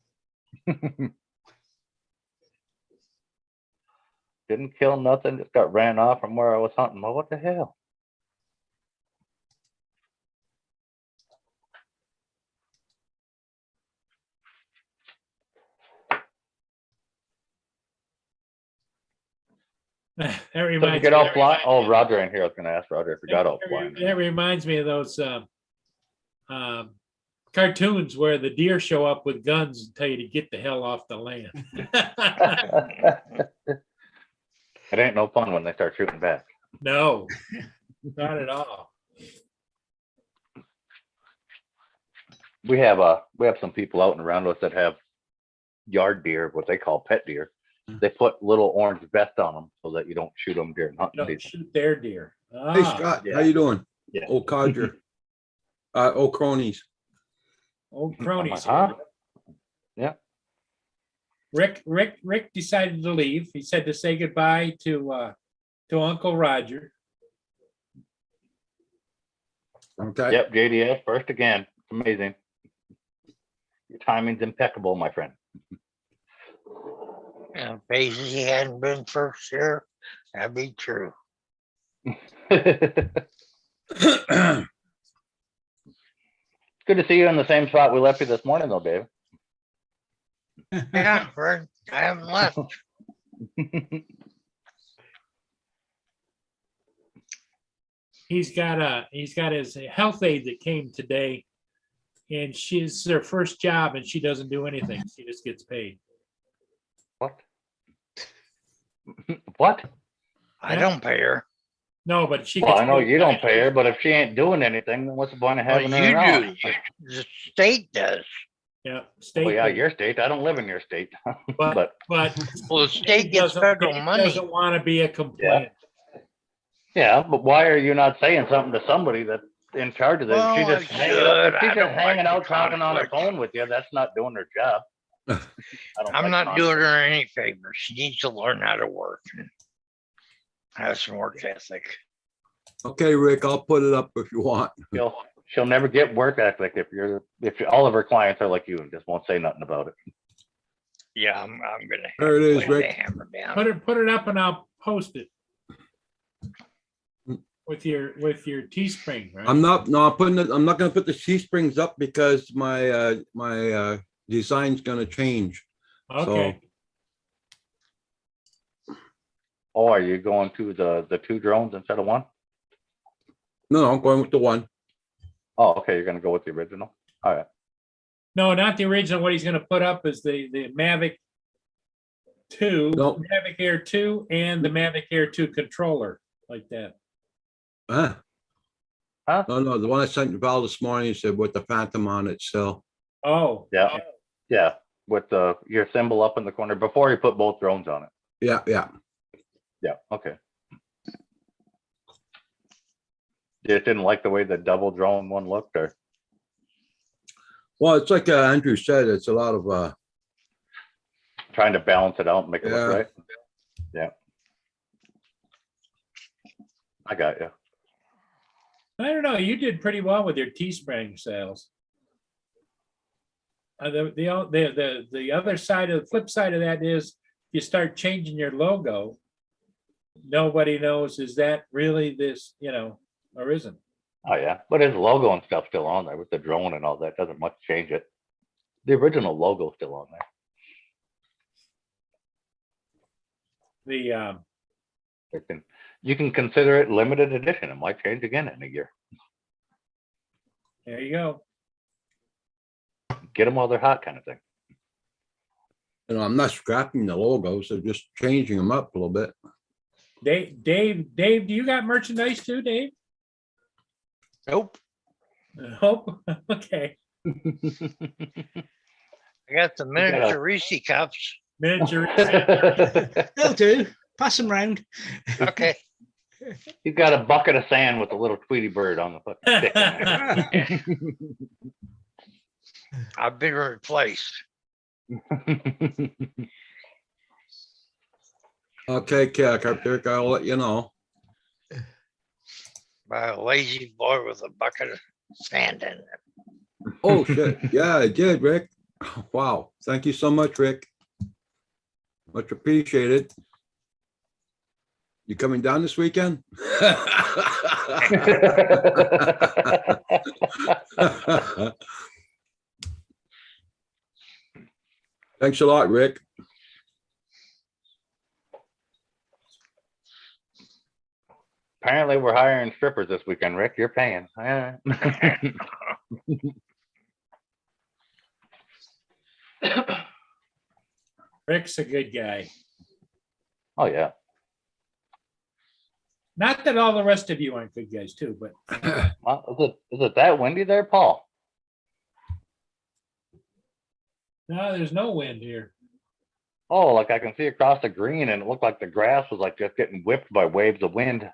I: Didn't kill nothing, just got ran off from where I was hunting. Well, what the hell?
B: That
I: So you
B: reminds
I: get
B: me.
I: all fly. Oh, Roger in here. I was gonna ask Roger if he got all flying.
B: That reminds me of those cartoons where the deer show up with guns and tell you to get the hell off the land.
I: It ain't no fun when they start shooting back.
B: No, not at all.
I: We have some people out and around us that have yard deer, what they call pet deer. They put little orange vests on them so that you don't shoot them during hunting
B: Don't
I: season.
B: shoot their deer.
E: Hey,
B: Ah,
E: Scott,
I: yeah.
E: how you doing?
I: Yeah.
E: Old codger. Old cronies.
B: old cronies.
I: Huh? Yeah.
B: Rick decided to leave. He said to say goodbye to Uncle Roger.
E: Okay.
I: Yep, JDS first again. It's amazing. Your timing's impeccable, my friend.
A: And if Daisy hadn't been first here, that'd be true.
I: Good to see you in the same spot we left you this morning, though, Dave.
A: Yeah, Rick, I haven't left.
B: He's got his health aide that came today, and she's her first job, and she doesn't do anything. She just gets paid.
I: What? What?
A: I don't pay her.
B: No, but she.
I: Well,
B: gets
I: I know
B: paid.
I: you don't pay her, but if she ain't doing anything, then what's the point of
A: Well,
I: having her
A: you
I: around?
A: do. The state does.
B: Yeah, state.
I: Well, yeah,
B: paid.
I: your state. I don't live in your state,
B: But
I: but
B: but
A: Well, the state gets
B: doesn't-
A: federal
B: Dave
A: money.
B: Doesn't want to be a complaint.
I: yeah. But why are you not saying something to somebody that's in charge of this?
A: Well,
I: She just
A: I
I: hanging
A: should.
I: out,
A: I
I: she's just
A: don't
I: hanging
A: like
I: out
A: the
I: talking on her
A: conflict.
I: phone with you. That's not doing her job. I don't
A: I'm
I: like
A: not doing
I: conflict.
A: her any favors. She needs to learn how to work and have some work ethic.
E: Okay, Rick, I'll put it up if you want.
I: She'll never get work ethic all of her clients are like you and just won't say nothing about it.
A: Yeah, I'm gonna.
E: There it is,
A: have to lay
E: Rick.
A: the hammer down.
B: Put it up and I'll post it. With your Teespring, right?
E: I'm not gonna put the C springs up because my design's gonna change.
B: Okay,
I: Oh, are you going to the 2 drones instead of 1?
E: No, I'm going with the one.
I: Oh, okay, you're gonna go with the original. All right.
B: no, not the original. What he's gonna put up is the Mavic 2,
E: No.
B: Mavic Air 2 and the Mavic Air 2 controller, like that.
E: Huh?
I: Huh?
E: No, the one I sent Val this morning said with the Phantom on it still.
B: Oh.
I: Yeah. Yeah, with your symbol up in the corner before you put both drones on it.
E: Yeah.
I: Yeah, okay. You just didn't like the way the double drone one looked, or?
E: Well, it's like Andrew said, it's a lot of
I: Trying to balance it out and make it
E: Yeah.
I: look right? Yeah. I got you.
B: I don't know. You did pretty well with your Teespring sales. The other side of the flip side of that is you start changing your logo. Nobody knows, is that really this, or isn't?
I: Oh, yeah, but his logo and stuff's still on there with the drone and all that. Doesn't much change it. The original logo's still on there. You can consider it limited edition. It might change again in a year.
B: There you go.
I: Get them while they're hot, kind of thing.
E: I'm not scrapping the logos, so just changing them up a little bit.
B: Dave, do you got merchandise too, Dave?
A: Nope.
B: Oh, okay.
A: I got the miniature Reese cups.
B: Miniature.
H: They'll do. Pass them round.
A: Okay.
I: You've got a bucket of sand with a little Tweety bird on the foot.
A: I've been replaced
E: Okay, Carpenter, I'll let you know.
A: by a lazy boy with a bucket of sand in it.
E: Oh, shit. Yeah, I did, Rick. Wow. Thank you so much, Rick. Much appreciated. You coming down this weekend? Thanks a lot, Rick.
I: Apparently, we're hiring strippers this weekend, Rick. You're paying.
B: Rick's a good guy.
I: Oh, yeah.
B: Not that all the rest of you aren't good guys too, but
I: Well, is it that windy there, Paul?
B: no, there's no wind here.
I: Oh, like I can see across the green and it looked like the grass was like just getting whipped by waves of wind.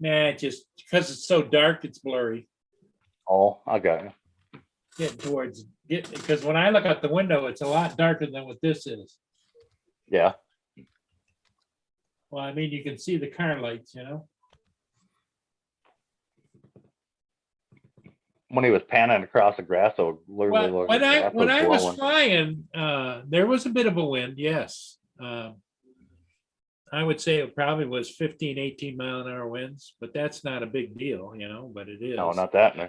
B: Nah, just because it's so dark, it's blurry.
I: Oh, I got you.
B: Because when I look out the window, it's a lot darker than what this is.
I: Yeah.
B: Well, I mean, you can see the car lights,
I: When he was panning across the grass, so literally
B: Well,
I: looked like the grass
B: when I was
I: blowing.
B: flying, there was a bit of a wind, yes. I would say it probably was 15, 18 mile an hour winds, but that's not a big deal, but it is.
I: No, not that. No.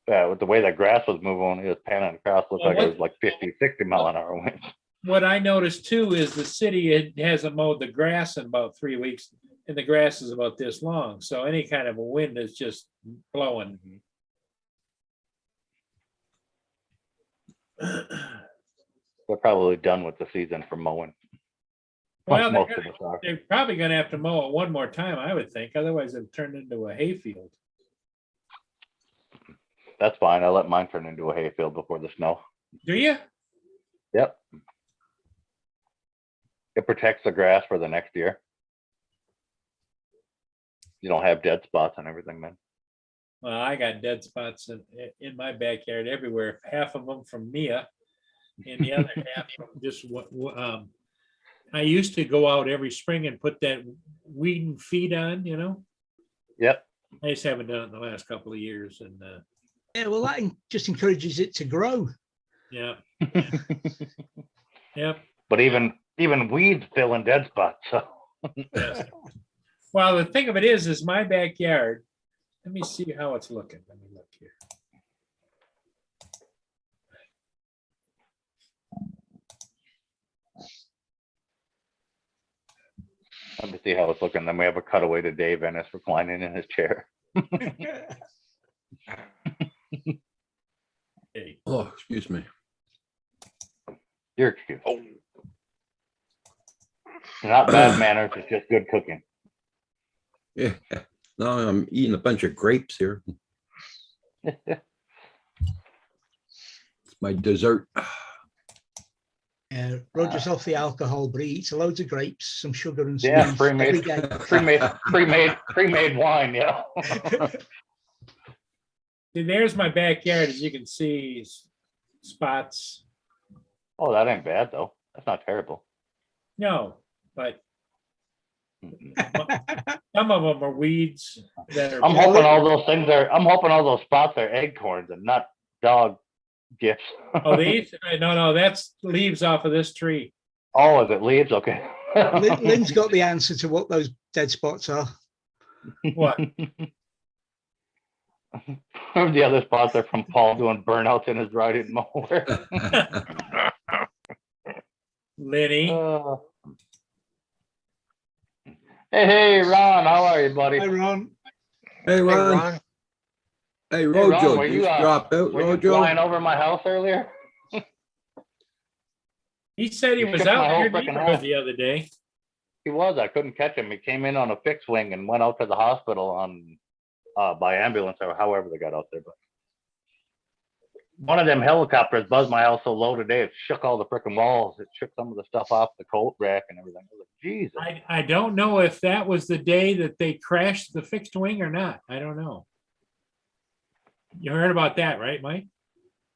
I: Yeah, with the way that grass was moving, when he was panning across, looked
B: Well,
I: like it was like 50, 60 mile an hour winds.
B: What I noticed too is the city hasn't mowed the grass in about 3 weeks, and the grass is about this long. So any kind of a wind is just blowing.
I: They're probably done with the season for mowing.
B: Well,
I: Most of us are.
B: they're probably gonna have to mow it one more time, I would think. Otherwise, it'd turn into a hayfield.
I: That's fine. I let mine turn into a hayfield before the snow.
B: Do you?
I: Yep. It protects the grass for the next year. You don't have dead spots and everything, man.
B: Well, I got dead spots in my backyard everywhere. Half of them from Mia, and the other half from just I used to go out every spring and put that weed and feed on,
I: Yep.
B: I just haven't done it in the last couple of years and,
H: Yeah, well, that just encourages it to grow.
B: yeah. Yep.
I: But even weeds fill in dead spots. So
B: Yes. Well, the thing of it is my backyard. Let me see how it's looking. Let me look here.
I: let me see how it's looking. Then we have a cutaway to Dave Ennis reclining in his chair.
B: Hey,
E: Oh, excuse me.
I: You're excused. Not bad manners, it's just good cooking.
E: Yeah, now I'm eating a bunch of grapes here. It's my dessert.
H: Roger's off the alcohol, but he eats loads of grapes, some sugar and
I: Yeah,
H: sweets every day.
I: pre-made wine, yeah.
B: see, there's my backyard. As you can see, spots.
I: Oh, that ain't bad though. That's not terrible.
B: No, but
I: Mm-mm.
B: some of them are weeds that are.
I: I'm hoping all those spots are acorns and not dog gifts.
B: Oh, these? No, that's leaves off of this tree.
I: Oh, is it leaves? Okay.
H: Lynn's got the answer to what those dead spots are.
B: What?
I: The other spots are from Paul doing burnouts in his riding mower.
B: Lenny.
I: Hey, Ron, how are you, buddy?
H: Hi, Ron.
E: Hey,
A: Hey,
E: Ron.
A: Ron,
E: Hey,
I: Ron,
E: Rojo,
I: were
E: you
I: you,
E: drop out,
I: Were you flying
E: Rojo?
I: over my house earlier?
B: He said he
I: You
B: was
I: shook my
B: out in
I: whole
B: your
I: frickin'
B: neighborhood
I: house.
B: the other day.
I: He was. I couldn't catch him. He came in on a fixed wing and went out to the hospital on by ambulance or however they got out there. But one of them helicopters buzzed my house so low today it shook all the frickin' walls. It shook some of the stuff off the coat rack and everything. I was like, Jesus.
B: I don't know if that was the day that they crashed the fixed wing or not. I don't know. You heard about that, right, Mike?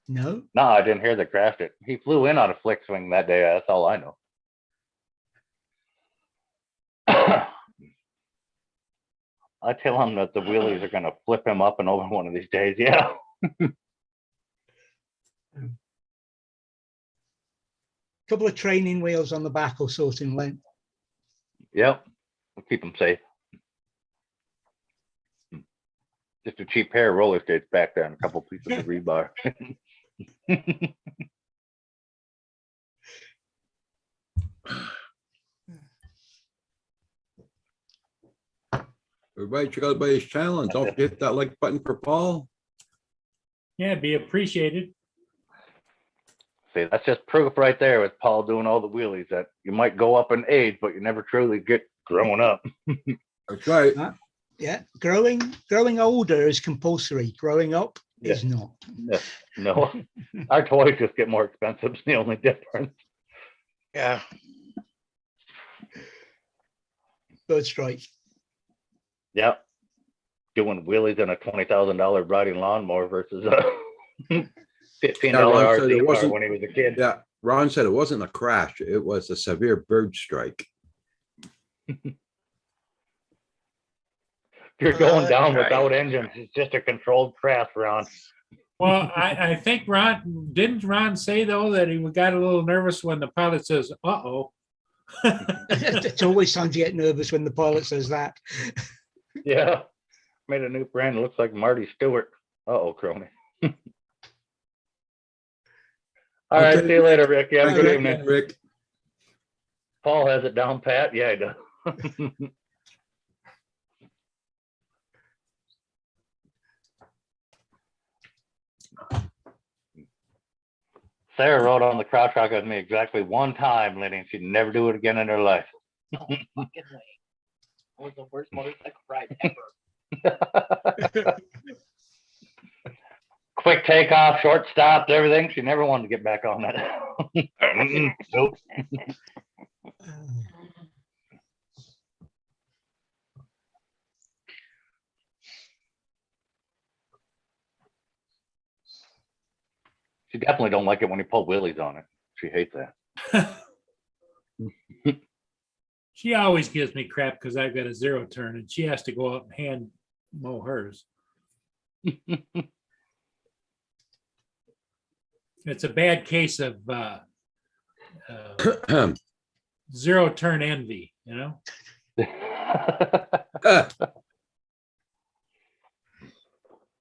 H: No.
I: No, I didn't hear they crashed it. He flew in on a flick swing that day. That's all I know. I tell him that the wheelies are gonna flip him up and over one of these days. Yeah.
H: Couple of training wheels on the back will sort him, Lynn.
I: Yep. We'll keep him safe. Just a cheap pair of roller skates back there and a couple pieces of rebar.
E: Everybody check out his channel and don't forget that like button for Paul.
B: Yeah, be appreciated.
I: See, that's just proof right there with Paul doing all the wheelies that you might go up in age, but you never truly get growing up.
E: That's right.
H: Yeah, growing older is compulsory. Growing up is not.
I: No, our toys just get more expensive. It's the only difference.
A: yeah,
H: Bird strike.
I: Yep. Doing wheelies in a $20,000 riding lawnmower versus a $15
E: Ron said it
I: RC car
E: wasn't-
I: when he was a kid.
E: Yeah, Ron said it wasn't a crash. It was a severe bird strike.
I: If you're going down
A: right.
I: without engines, it's just a controlled crash, Ron.
B: Well, I think didn't Ron say though that he got a little nervous when the pilot says, uh-oh.
H: It's always time to get nervous when the pilot says that.
I: Yeah. Made a new brand. Looks like Marty Stewart. Uh-oh, crony. All right.
E: Okay.
I: See you later, Rick. You have a
E: Thank
I: good
E: you,
I: evening.
E: Rick.
I: Paul has it down pat. Yeah, he does. Sarah rode on the crowd track with me exactly one time, Lenny, and she'd never do it again in her life.
J: Fucking way. It was the worst motorcycle ride ever.
I: Quick takeoff, short stops, everything. She never wanted to get back on that. Nope. She definitely don't like it when you pull wheelies on it. She hates that.
B: She always gives me crap because I've got a zero turn and she has to go out and hand mow hers. It's a bad case of zero turn envy, you know?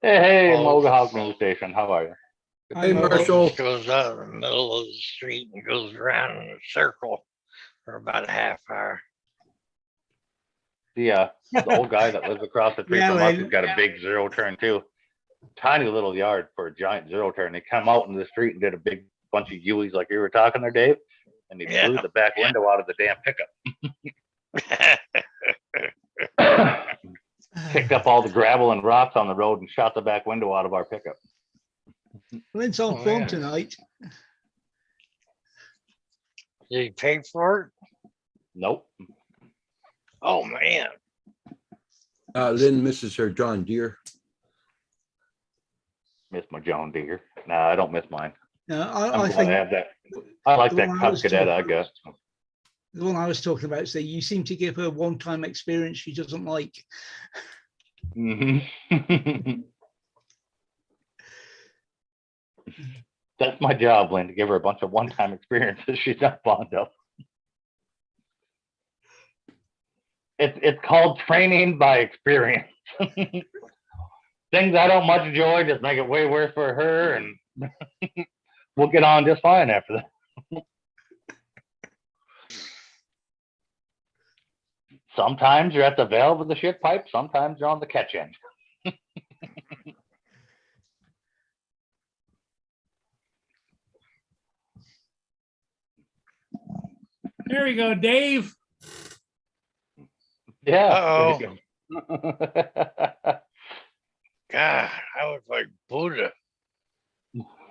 I: Hey,
A: Oh.
I: Mogahawk News Station, how are you?
E: Hey, Marshall.
A: Goes out in the middle of the street and goes around in a circle for about a half hour.
I: The old guy that lives across the street
H: Yeah,
I: from us,
H: Lynn.
I: he's got a big zero turn too. Tiny little yard for a giant zero turn. He come out into the street and did a big bunch of U's like you were talking there, Dave. And he blew
A: Yeah.
I: the back window out of the damn pickup. Picked up all the gravel and rocks on the road and shot the back window out of our pickup.
H: Lynn's on
A: Oh,
H: film
A: yeah.
H: tonight.
A: Did he pay for it?
I: Nope.
A: Oh, man.
E: Lynn misses her John Deere.
I: Miss my John Deere. Nah, I don't miss mine.
H: No,
I: I'm
H: I
I: glad
H: think
I: I have that. I like
H: the
I: that
H: one I
I: Cub
H: was
I: Cadet, I
H: talking
I: guess.
H: the one I was talking about is that you seem to give her one-time experience she doesn't like.
I: Mhm. That's my job, Lynn, to give her a bunch of one-time experiences she's not fond of. It's called training by experience. Things I don't much enjoy just make it way worse for her, and we'll get on just fine after that. Sometimes you're at the valve of the shit pipe, sometimes you're on the catch end.
B: There you go, Dave.
I: Yeah.
A: Uh-oh.
I: there you go.
A: God, I was like Buddha.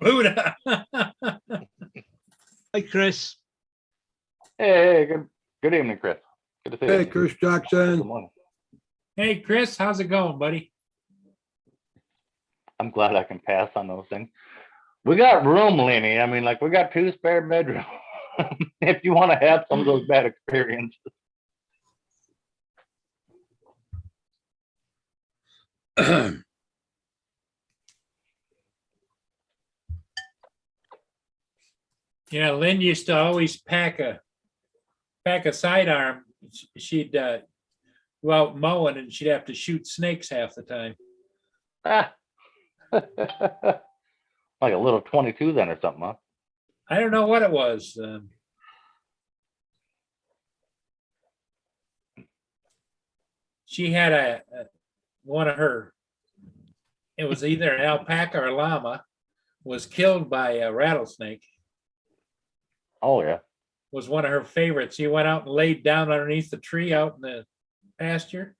B: Buddha.
H: Hi, Chris.
I: Hey, good evening, Chris. Good to see
E: Hey,
I: you.
E: Chris
I: Good
E: Jackson.
I: morning.
B: Hey, Chris, how's it going, buddy?
I: I'm glad I can pass on those things. We got room, Lenny. I mean, like, we got 2 spare bedrooms. If you want to have some of those bad experiences.
B: Yeah, Lynn used to always pack a sidearm. She'd go out mowing and she'd have to shoot snakes half the time.
I: Ah. Like a little 22 then or something, huh?
B: I don't know what it was. She had one of her, it was either an alpaca or llama, was killed by a rattlesnake.
I: Oh, yeah.
B: Was one of her favorites. He went out and laid down underneath the tree out in the pasture,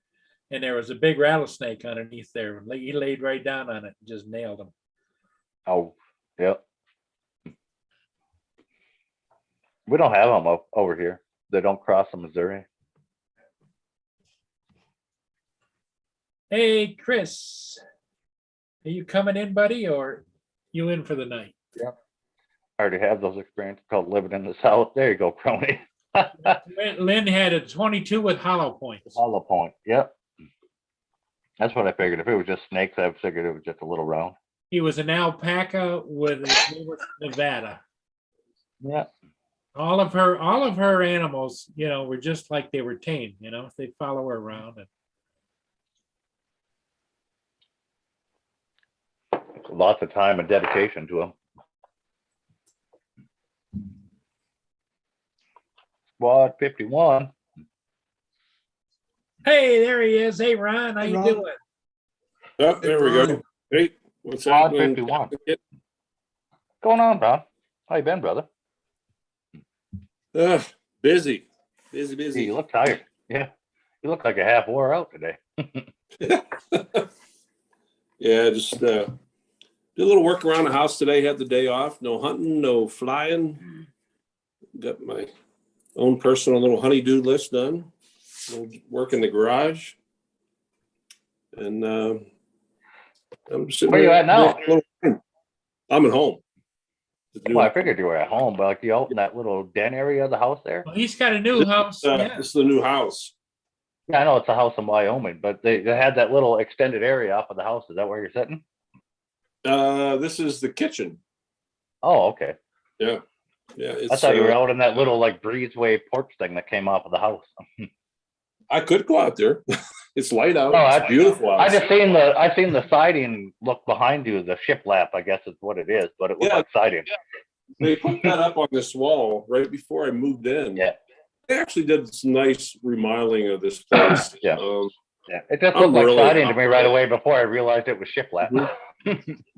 B: and there was a big rattlesnake underneath there. He laid right down on it and just nailed him.
I: Oh, yep. We don't have them over here. They don't cross the Missouri.
B: Hey, Chris, are you coming in, buddy, or you in for the night?
I: I already have those experiences called living in the South. There you go, crony.
B: Lynn had a 22 with hollow points.
I: Hollow point. Yep. That's what I figured. If it was just snakes, I figured it was just a little round.
B: He was an alpaca with Nevada.
I: Yeah.
B: All of her animals, were just like they were tame. They follow her around.
I: Lots of time and dedication to them. Squad 51.
B: Hey, there he is. Hey, Ron, how
H: Hey,
B: you
H: Ron.
B: doing?
K: Oh, there we go. Hey, what's
I: Squad
K: happening?
I: 51. What's going on, Ron? How you been, brother?
K: Busy.
I: Hey,
K: Busy.
I: you look tired. Yeah. You look like a half wore out today.
K: Yeah, just do a little work around the house today. Had the day off. No hunting, no flying. Got my own personal little honey-do list done. Little work in the garage. And I'm sitting
I: Where you
K: there-
I: at now?
K: I'm at home.
I: Well, I figured you were at home, but like you out in that little den area of the house there.
B: Well, he's got a new house. Yeah.
K: This is the new house.
I: Yeah, I know it's a house in Wyoming, but they had that little extended area off of the house. Is that where you're sitting?
K: This is the kitchen.
I: Oh, okay.
K: Yeah. Yeah.
I: I
K: It's,
I: thought you were out in that little like breezeway porch thing that came off of the house.
K: I could go out there. It's light out.
I: Oh,
K: It's beautiful out.
I: I seen the siding look behind you, the shiplap, I guess is what it is, but it looked
K: Yeah.
I: like siding.
K: They put that up on this wall right before I moved in.
I: Yeah.
K: They actually did some nice remodeling of this place.
I: Yeah. Yeah, it just
K: I'm
I: looked like
K: really
I: siding to me right
K: happy.
I: away before I realized it was shiplap.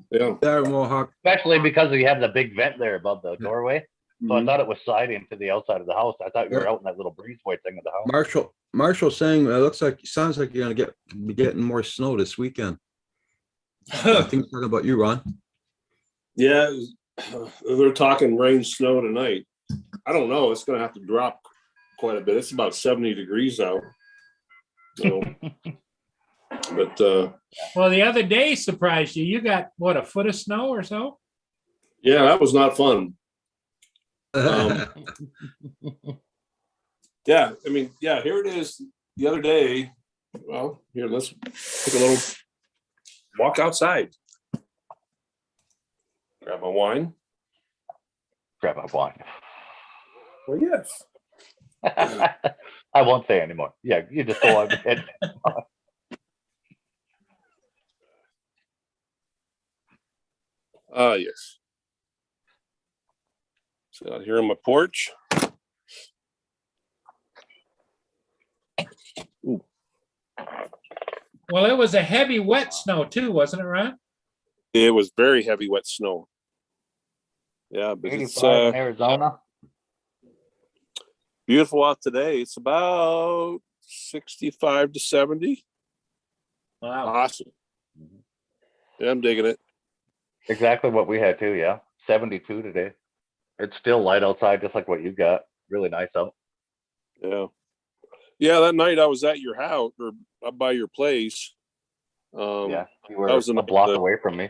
K: Yeah.
E: There, Mohawk.
I: Especially because you have the big vent there above the doorway. So I
K: Mhm.
I: thought it was siding to the outside of the house. I thought you were out in that little breezeway thing of the house.
E: Marshall saying, sounds like you're gonna be getting more snow this weekend. I think talking about you, Ron.
K: Yeah. They're talking rain, snow tonight. I don't know. It's going to have to drop quite a bit. It's about 70 degrees out. So, but
B: Well, the other day surprised you. You got what, a foot of snow or so?
K: yeah, that was not fun. Yeah, I mean, yeah, here it is. The other day, well, here, let's take a little walk outside. Grab my wine.
I: Grab my wine.
K: Well, yes.
I: I won't say anymore. Yeah, you just go on ahead.
K: Yes. So out here on my porch.
B: Well, it was a heavy, wet snow too, wasn't it, Ron?
K: It was very heavy, wet snow. Yeah, but it's
I: 85 in Arizona.
K: beautiful out today. It's about 65 to 70.
B: Wow.
K: Awesome. Yeah, I'm digging it.
I: Exactly what we had too, yeah. 72 today. It's still light outside, just like what you got. Really nice out.
K: Yeah. Yeah, that night I was at your house or up by your place.
I: Yeah, you were
K: that was
I: a
K: in
I: block
K: the-
I: away from me.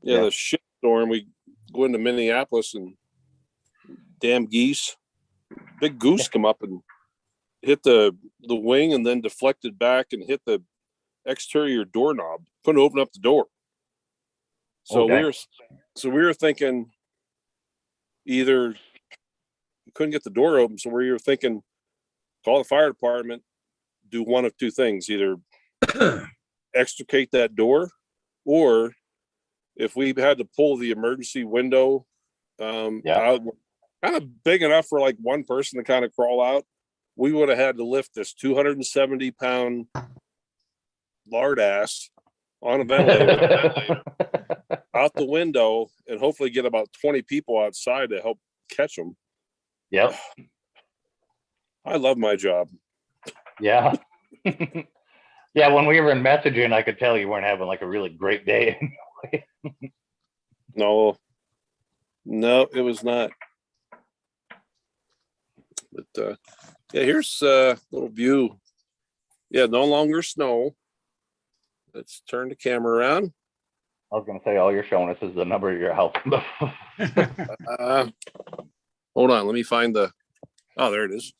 K: Yeah,
I: Yeah.
K: the shit storm. We go into Minneapolis and damn geese. Big goose come up and hit the wing and then deflected back and hit the exterior doorknob. Couldn't open up the door. So
I: Okay.
K: we were thinking either we couldn't get the door open, so we were thinking call the fire department, do one of two things, either extricate that door, or if we had to pull the emergency window out, kind of big enough for like one person to kind of crawl out, we would have had to lift this 270-pound lard ass on a ventilator out the window and hopefully get about 20 people outside to help catch them.
I: Yep.
K: I love my job.
I: Yeah. Yeah, when we were in messaging, I could tell you weren't having like a really great day.
K: No, it was not. But yeah, here's a little view. Yeah, no longer snow. Let's turn the camera around.
I: I was gonna say all you're showing us is the number of your house.
K: Hold on, let me find the. Oh, there it is.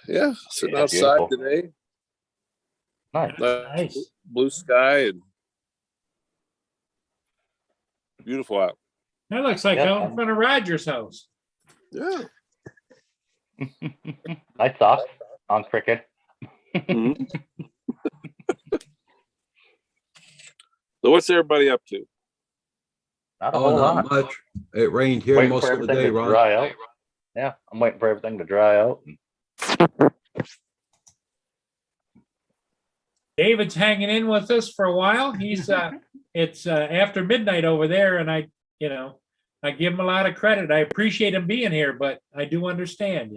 K: Yeah, sitting
I: Yeah,
K: outside
I: beautiful.
K: today.
I: Nice.
B: Nice.
K: Blue sky and beautiful out.
B: That looks like
I: Yeah.
B: out in front of Roger's house.
K: Yeah.
I: Nice socks on cricket.
K: Mhm. So what's everybody up to?
I: Not a
E: Oh,
I: whole
E: not
I: lot.
E: much. It rained here
I: Waiting
E: most
I: for
E: of the
I: everything
E: day,
I: to
E: Ron.
I: dry out. Yeah, I'm waiting for everything to dry out.
B: David's hanging in with us for a while. He's it's after midnight over there, and I give him a lot of credit. I appreciate him being here, but I do understand,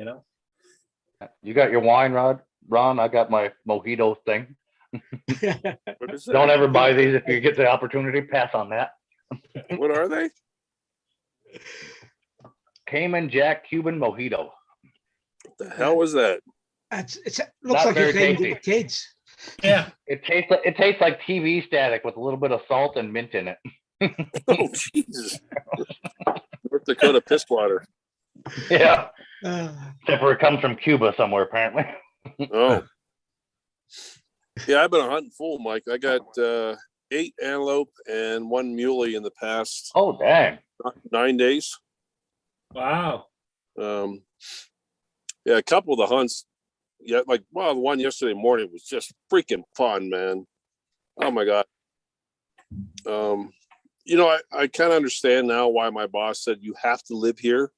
I: You got your wine, Ron? I got my mojito thing.
K: What is that?
I: Don't ever buy these if you get the opportunity. Pass on that.
K: What are they?
I: Cayman Jack Cuban mojito.
K: What the hell was that?
H: It looks
I: Not
H: like
I: very
H: it's aimed at
I: tasty.
H: the kids.
B: Yeah.
I: It tastes like TV static with a little bit of salt and mint in it.
K: Oh, Jesus. North Dakota piss water.
I: Yeah. Except for it comes from Cuba somewhere, apparently.
K: Oh. Yeah, I've been hunting full, Mike. I got 8 antelope and 1 muley in the past
I: Oh, dang.
K: 9 days.
B: Wow.
K: Yeah, a couple of the hunts. Yeah, like the one yesterday morning was just freaking fun, man. Oh my God. I kind of understand now why my boss said you have to live here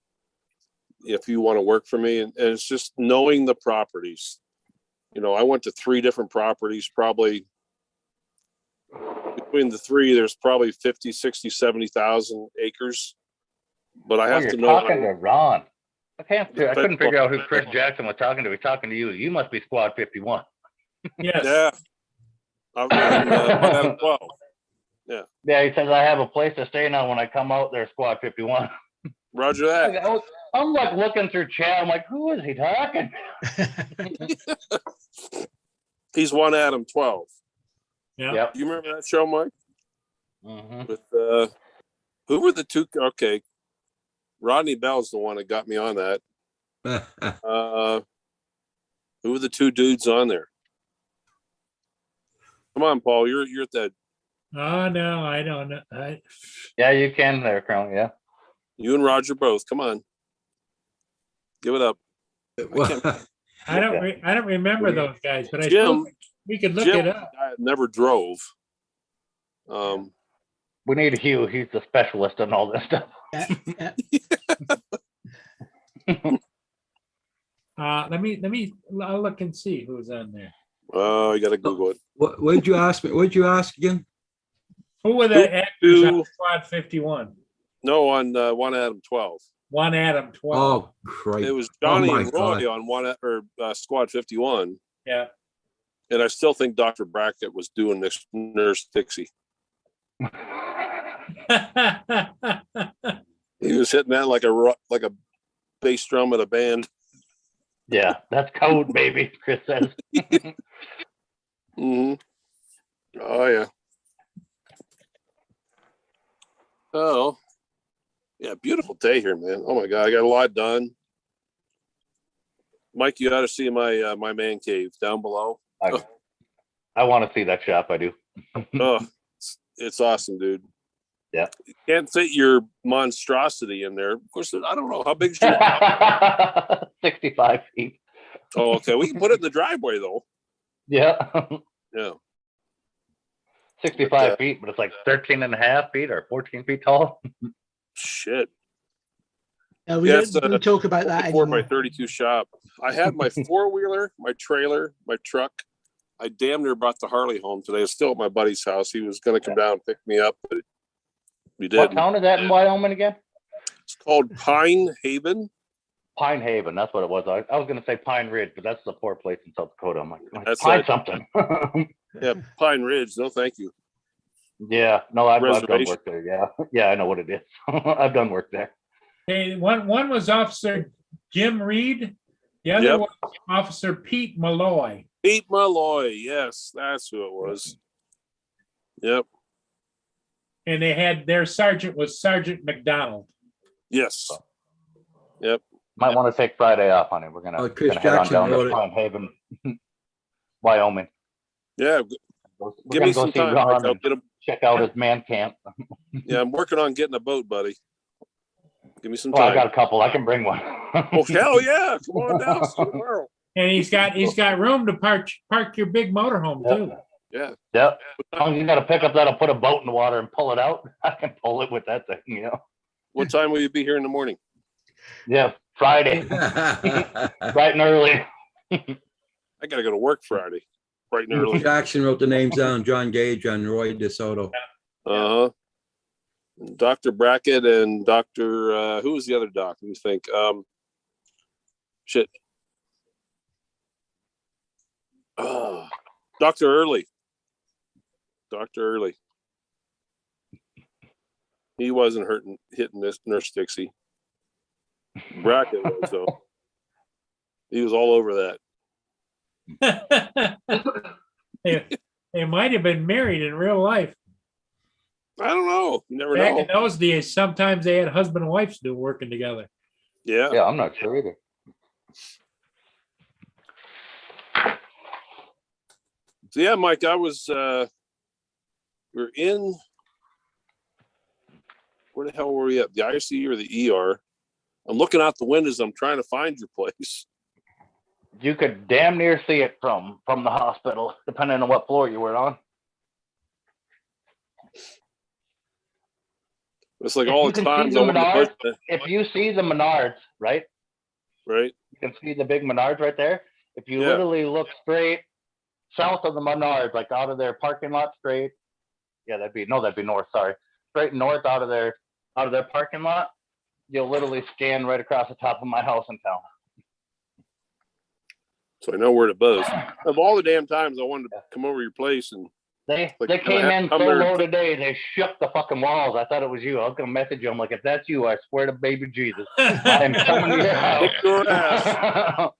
K: if you want to work for me. And it's just knowing the properties. I went to 3 different properties, probably between the 3, there's probably 50, 60, 70,000 acres. But I have
I: you're
K: to know.
I: talking to Ron. I couldn't figure out who Chris Jackson was talking to. He's talking to you. You must be Squad 51.
B: Yes.
K: Yeah. I'm 12.
I: Yeah, he says I have a place to stay now. When I come out, there's Squad 51.
K: Roger that.
I: I'm like looking through chat. I'm like, who is he talking?
K: He's one Adam 12.
B: Yeah.
I: Yep.
K: You remember that show, Mike?
I: Mhm.
K: With who were the 2? Okay, Rodney Bell's the one that got me on that. Who were the 2 dudes on there? Come on, Paul. You're at that.
B: Oh, no, I don't know.
I: Yeah, you can there, Colonel. Yeah.
K: You and Roger both. Come on. Give it up.
B: I don't remember those guys, but
K: Jim-
B: we could look
K: Jim,
B: it up.
K: I never drove.
I: We need Hugh. He's the specialist in all this stuff.
B: I'll look and see who's on there.
K: Oh, you got to Google it.
E: What did you ask me? What did you ask again?
B: Who were the actors on Squad 51?
K: No, on one Adam 12.
B: One Adam 12.
E: Oh, Christ.
K: It was Johnny
E: my
K: and Roy
E: God.
K: on one Squad 51.
B: Yeah.
K: And I still think Dr. Brackett was doing this Nurse Dixie. He was hitting that like a bass drum at a band.
I: Yeah, that's code, baby. Chris says.
K: Mm-hmm. Oh yeah. Oh, yeah, beautiful day here, man. Oh my God, I got a lot done. Mike, you ought to see my my man cave down below.
I: I want to see that shop. I do.
K: Oh, it's awesome, dude.
I: Yeah.
K: You can't fit your monstrosity in there. Of course, I don't know how big is your house?
I: 65 feet.
K: Oh, okay. We can put it in the driveway though.
I: Yeah.
K: Yeah.
I: 65 feet, but it's like 13 and a half feet or 14 feet tall.
K: Shit.
H: No, we don't talk about that
K: 4
H: anymore.
K: by 32 shop. I had my 4-wheeler, my trailer, my truck. I damn near brought the Harley home today. It's still at my buddy's house. He was going to come down and pick me up, but we
I: What
K: didn't.
I: town is that in Wyoming again?
K: It's called Pine Haven.
I: Pine Haven. That's what it was. I was going to say Pine Ridge, but that's the poor place in South Dakota. I'm like,
K: That's
I: Pine
K: it.
I: something.
K: Yeah, Pine Ridge. No, thank you.
I: Yeah. No, I've done
K: Reservation.
I: work there. Yeah. Yeah, I know what it is. I've done work there.
B: Hey, one was Officer Jim Reed. The other
K: Yep.
B: was Officer Pete Malloy.
K: Pete Malloy. Yes, that's who it was. Yep.
B: And their sergeant was Sergeant McDonald.
K: Yes. Yep.
I: Might want to take Friday off, honey. We're gonna,
E: Chris
I: gonna head on
E: Jackson
I: down
E: wrote
I: to
E: it.
I: Pine Haven, Wyoming.
K: Yeah.
I: We're
K: Give
I: gonna
K: me
I: go
K: some
I: see
K: time.
I: Ron
K: Mike. I'll
I: and
K: get him.
I: check out his man camp.
K: Yeah, I'm working on getting a boat, buddy. Give me some
I: Well, I
K: time.
I: got a couple. I can bring one.
K: Oh, hell yeah. Come on down. See you tomorrow.
B: And he's got room to park your big motorhome too.
K: Yeah.
I: Yep. As long as you got a pickup that'll put a boat in the water and pull it out, I can pull it with that thing, you know.
K: What time will you be here in the morning?
I: Yeah, Friday, bright and early.
K: I got to go to work Friday, bright and early.
E: Jackson wrote the names down, John Gage and Roy DeSoto.
K: Uh-huh. Dr. Brackett and Dr. Who was the other doc? Let me think. Shit. Dr. Early. Dr. Early. He wasn't hitting this Nurse Dixie. Brackett was though. He was all over that.
B: They might have been married in real life.
K: I don't know. You never
B: Back
K: know.
B: in those days, sometimes they had husband and wives working together.
K: Yeah.
I: Yeah, I'm not sure either.
K: So yeah, Mike, we're in, where the hell were we at? The ICU or the ER? I'm looking out the windows. I'm trying to find your place.
I: You could damn near see it from the hospital, depending on what floor you were on.
K: It's like
I: If
K: all
I: you
K: the
I: can see
K: times
I: the
K: I wanted to
I: Menards,
K: push
I: if you see the Menards, right?
K: right?
I: You can see the big Menards right there. If you
K: Yeah.
I: literally look straight south of the Menards, like out of their parking lot straight. Yeah, that'd be north, sorry. Straight north out of their parking lot, you'll literally scan right across the top of my house in town.
K: So I know where to buzz. Of all the damn times I wanted to come over your place and
I: They
K: Like,
I: came in so
K: come there-
I: low today, they shook the fucking walls. I thought it was you. I was gonna message you. I'm like, if that's you, I swear to baby Jesus, I am coming to your house.
K: kick your ass.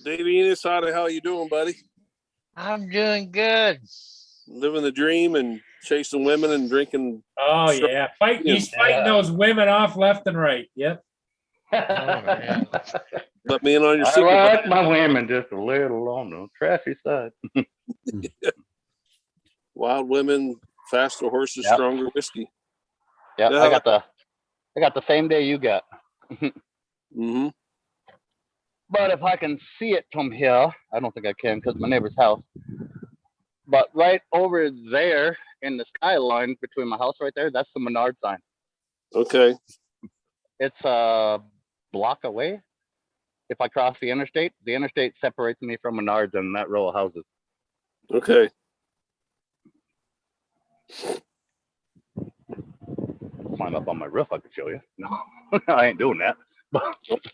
K: Dave Enos, how the hell you doing, buddy?
A: I'm doing good.
K: Living the dream and chasing women and drinking.
B: Oh,
K: Sure.
B: yeah. He's fighting those women off left and right. Yep.
A: man.
K: Let me in on your
I: I
K: secret.
I: like my women just a little on the trashy side.
K: Wild women, faster horses,
I: Yep.
K: stronger whiskey.
I: Yeah,
K: Yeah.
I: I got the same day you got.
K: Mm-hmm.
I: But if I can see it from here, I don't think I can because my neighbor's house. But right over there in the skyline between my house right there, that's the Menard sign.
K: Okay.
I: It's a block away. If I cross the interstate separates me from Menards and that row of houses.
K: Okay.
I: Climb up on my roof, I could show you. No, I ain't doing that.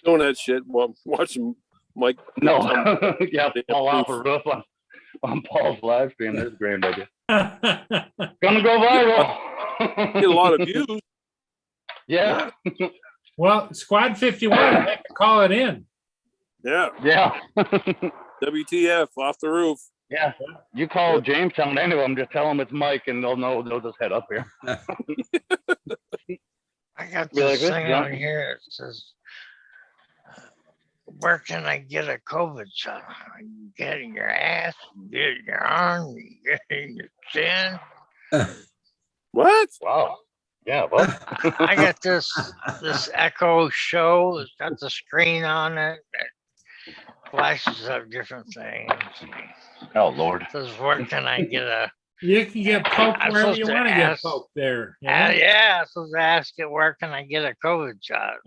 K: Doing that shit while I'm watching Mike.
I: No, yeah, fall off a roof on Paul's live stream. There's a grand idea. Gonna go viral.
K: Get a lot of views.
I: Yeah,
B: Well, Squad 51, I have to call it in.
K: Yeah.
I: yeah,
K: WTF off the roof.
I: yeah. You call Jamestown, any of them, just tell them it's Mike, and they'll know. They'll just head up here.
A: I got
I: You like
A: this
I: it?
A: thing
I: Yeah.
A: on here. It says, where can I get a COVID shot? You get it in your ass, you get it in your arm, you get it in your chin.
K: What?
I: Wow. Yeah, well,
A: I got this Echo Show. It's got the screen on it. It flashes up different things.
I: oh Lord.
A: It says, where can I get a
B: You can get poked
A: I'm
B: wherever
A: supposed
B: you
A: to
B: want to get
A: ask-
B: poked there. you know?
A: yeah, I was ask it, where can I get a COVID shot?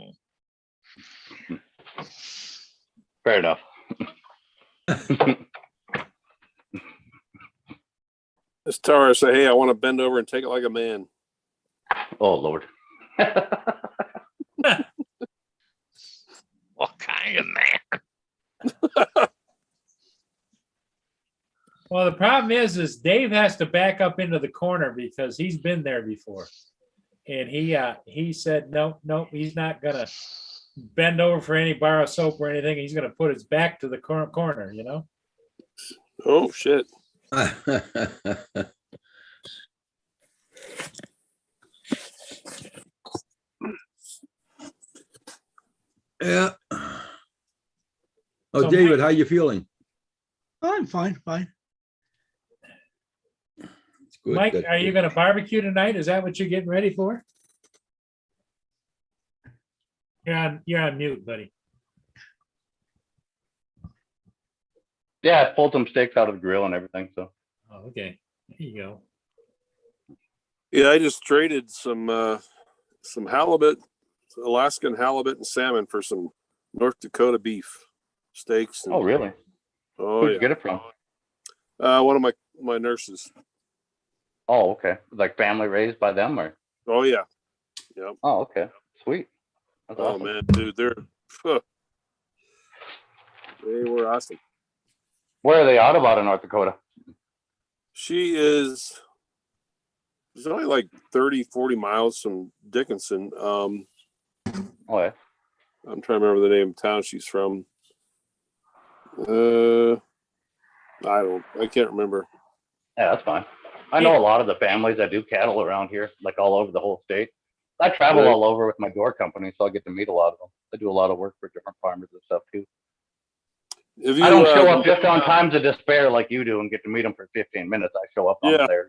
I: Fair enough.
K: Just tell her, say, hey, I want to bend over and take it like a man.
I: Oh Lord.
A: What kind of man?
B: Well, the problem is Dave has to back up into the corner because he's been there before. And he said, no, he's not gonna bend over for any bar of soap or anything. He's gonna put his back to the corner, you know?
K: Oh, shit.
E: Yeah. Oh,
B: So
E: David, how you feeling?
H: I'm fine, fine.
E: It's good,
B: Mike,
E: good,
B: are you
E: good.
B: gonna barbecue tonight? Is that what you're getting ready for? You're on mute, buddy.
I: Yeah, I pulled some steaks out of the grill and everything. So
B: Oh, okay. There you go.
K: Yeah, I just traded some halibut, Alaskan halibut and salmon for some North Dakota beef steaks. And,
I: oh really?
K: Oh,
I: Who'd you
K: yeah.
I: get it from?
K: One of my nurses.
I: Oh, okay. Like family raised by them or?
K: Oh, yeah.
I: Oh, okay. Sweet. That's
K: Oh,
I: awesome.
K: man, dude, they were awesome.
I: Where are they out of North Dakota?
K: She's only like 30, 40 miles from Dickinson.
I: Oh, yeah.
K: I'm trying to remember the name of town she's from. I can't remember.
I: Yeah, that's fine. I know a lot of the families that do cattle around here, like all over the whole state. I travel
K: Right.
I: all over with my door company, so I get to meet a lot of them. I do a lot of work for different farmers and stuff too.
K: Have you,
I: I don't show up just on times of despair like you do and get to meet them for 15 minutes. I show up on
K: Yeah.
I: there,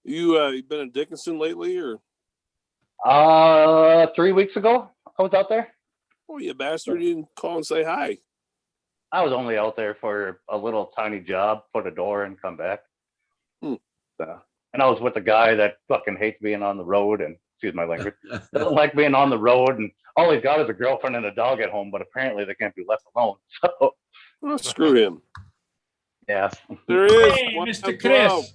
K: you been in Dickinson lately, or?
I: 3 weeks ago, I was out there.
K: Oh, you bastard! You didn't call and say hi.
I: I was only out there for a little tiny job, put a door and come back.
K: Hmm.
I: And I was with a guy that fucking hates being on the road and, excuse my language, doesn't like being on the road, and all he's got is a girlfriend and a dog at home, but apparently they can't be left alone. So,
K: Oh, screw him.
I: yeah.
K: There is.
B: Hey,
K: one
B: Mr.
K: out
B: Chris.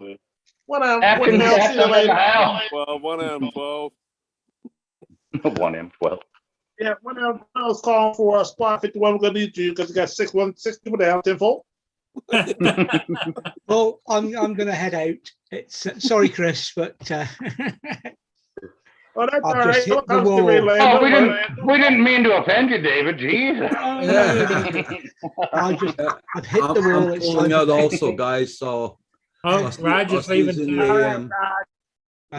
K: 12.
F: What I'm
I: Action
F: what else
I: Jackson in the house.
K: Well, 1M12.
I: 1M12.
F: Yeah, what else calling for spot 51? We're gonna need you because you got 6 people down, 10 folk.
H: Well, I'm going to head out. It's sorry, Chris, but
F: Oh, that's all
H: I've
F: right.
H: just hit
F: Don't
H: the
F: come to
H: wall.
F: me, Land.
I: Oh,
F: Don't worry.
I: we didn't mean to offend you, David. Jeez.
H: I've hit
E: I'm
H: the wall. It's
E: pulling
H: time
E: out
H: to-
E: also, guys, so.
B: Oh,
E: I'll see-
B: Roger's
E: I'll see
B: leaving
E: you in
B: too.
E: the AM.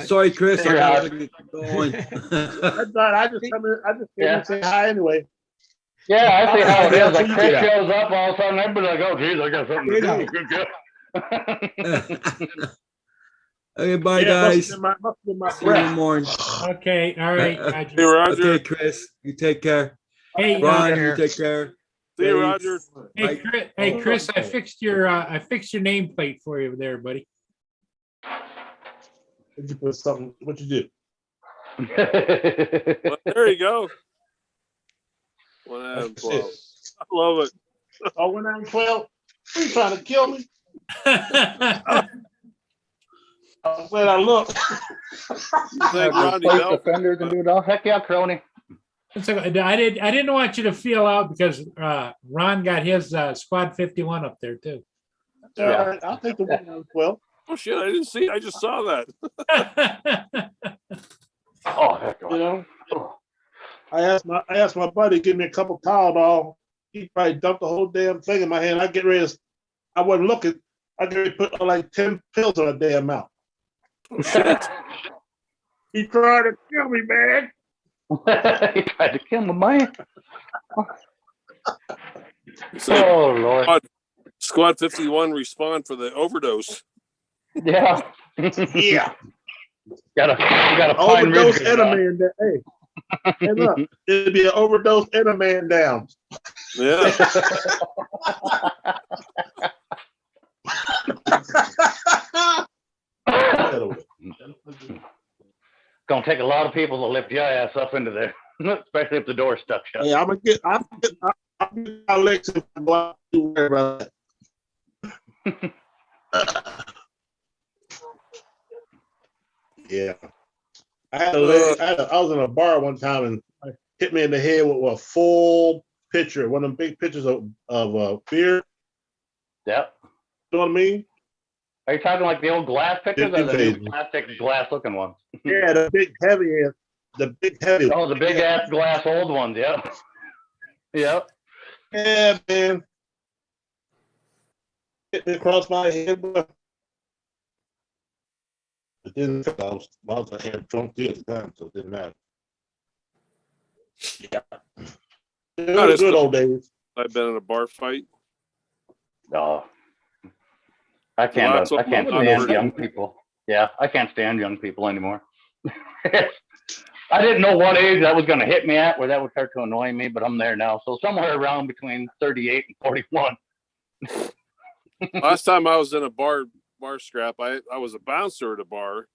E: Sorry, Chris, I
I: Hey,
E: gotta
I: Rod.
E: get going.
F: That's all right. I just came in
I: Yeah.
F: and say hi anyway.
I: Yeah, I see how it
F: Yeah,
I: is. Like
F: so you
I: Chris
F: get out.
I: shows up, all of a sudden everybody's like, "Oh, geez, I got something to
H: Get out.
I: do." Good job.
E: Okay, bye,
F: Yeah,
E: guys.
F: must have been my
E: See you in the
F: breath.
E: morning.
B: Okay, all right,
K: Hey,
B: Roger.
K: Roger.
E: Okay, Chris, you take care.
B: Hey,
E: Ron,
A: care.
E: you take care.
K: See you,
E: Dave.
K: Roger.
B: hey, Chris, I fixed your nameplate for you there, buddy.
F: Did you put something? What you do?
K: Well, there you go. 1M12. I love it.
F: Oh, when I'm 12, are you trying to kill me? I'm glad I look.
K: Thank Rodney
I: Replace
K: Bell.
I: defenders and do it all. Heck yeah, crony.
B: It's okay. I didn't want you to feel out because Ron got his squad 51 up there too.
F: All right, I'll take the one I'm 12.
K: Oh shit! I didn't see. I just saw that.
I: Oh, heck
F: You know, I asked my buddy to give me a couple of Tylenol. He probably dumped the whole damn thing in my hand. I get ready to, I wasn't looking. I get ready to put like 10 pills on a damn mouth.
K: Oh shit!
F: He tried to kill me, man.
I: He tried to kill my man.
K: So,
I: Oh Lord.
K: Squad 51 respond for the overdose.
I: Yeah.
F: Yeah.
I: We got a Pine
F: Overdose
I: Ridge.
F: and a man down. Hey, hey, look, it'd be an overdose and a man down.
K: Yeah.
I: Gonna take a lot of people to lift your ass up into there, especially if the door's stuck shut.
F: Hey, I'm gonna get Alex if I go out to worry about that. Yeah. I was in a bar one time and hit me in the head with a full pitcher, one of them big pitchers of beer.
I: Yep.
F: You know what I mean?
I: Are you talking like the old glass pictures or the
F: Crazy.
I: new plastic glass looking ones?
F: Yeah, the big heavy.
I: Oh, the big ass glass old ones. Yep. Yep.
F: Yeah, man. Hit me across my head, but it didn't. I was had drunk at the time, so it didn't matter. Yeah. It was good old days.
K: I've been in a bar fight.
I: No. I can't
K: Lots of
I: stand
K: them.
I: young people. Yeah, I can't stand young people anymore. I didn't know what age that was going to hit me at where that would start to annoy me, but I'm there now. So somewhere around between 38 and 41.
K: Last time I was in a bar scrap, I was a bouncer at a bar,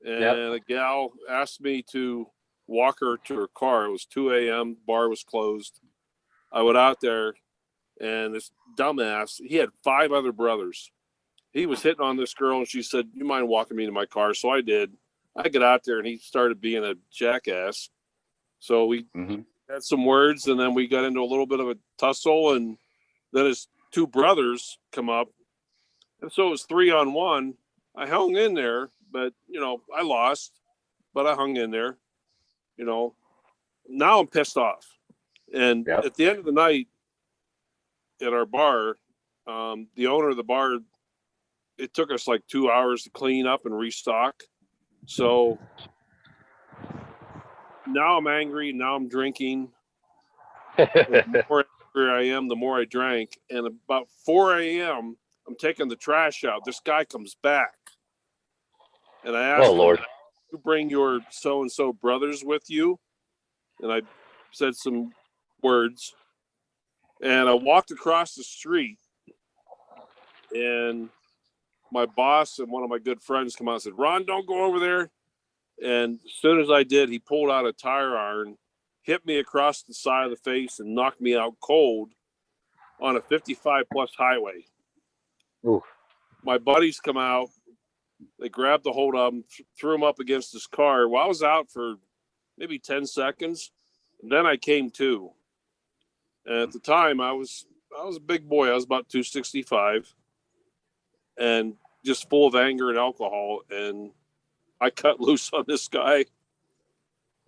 K: and a gal asked me to walk her to her car. It was 2 a.m. Bar was closed. I went out there, and this dumbass, he had 5 other brothers. He was hitting on this girl, and she said, "You mind walking me to my car?" So I did. I get out there, and he started being a jackass. So we had some words, and then we got into a little bit of a tussle, and then his 2 brothers come up. And so it was 3-on-1. I hung in there, but, I lost, but I hung in there. Now I'm pissed off. And at the end of the night at our bar, the owner of the bar it took us like 2 hours to clean up and restock. So now I'm angry. Now I'm drinking. The more angry I am, the more I drank. And about 4 a.m., I'm taking the trash out. This guy comes back. And I asked
I: Oh, Lord.
K: him, you bring your so-and-so brothers with you? And I said some words. And I walked across the street. And my boss and one of my good friends come out and said, Ron, don't go over there. And as soon as I did, he pulled out a tire iron, hit me across the side of the face, and knocked me out cold on a 55 plus highway.
I: Oof.
K: My buddies come out. They grabbed the hold of him, threw him up against his car. Well, I was out for maybe 10 seconds. And then I came to. And at the time, I was a big boy. I was about 265 and just full of anger and alcohol. And I cut loose on this guy.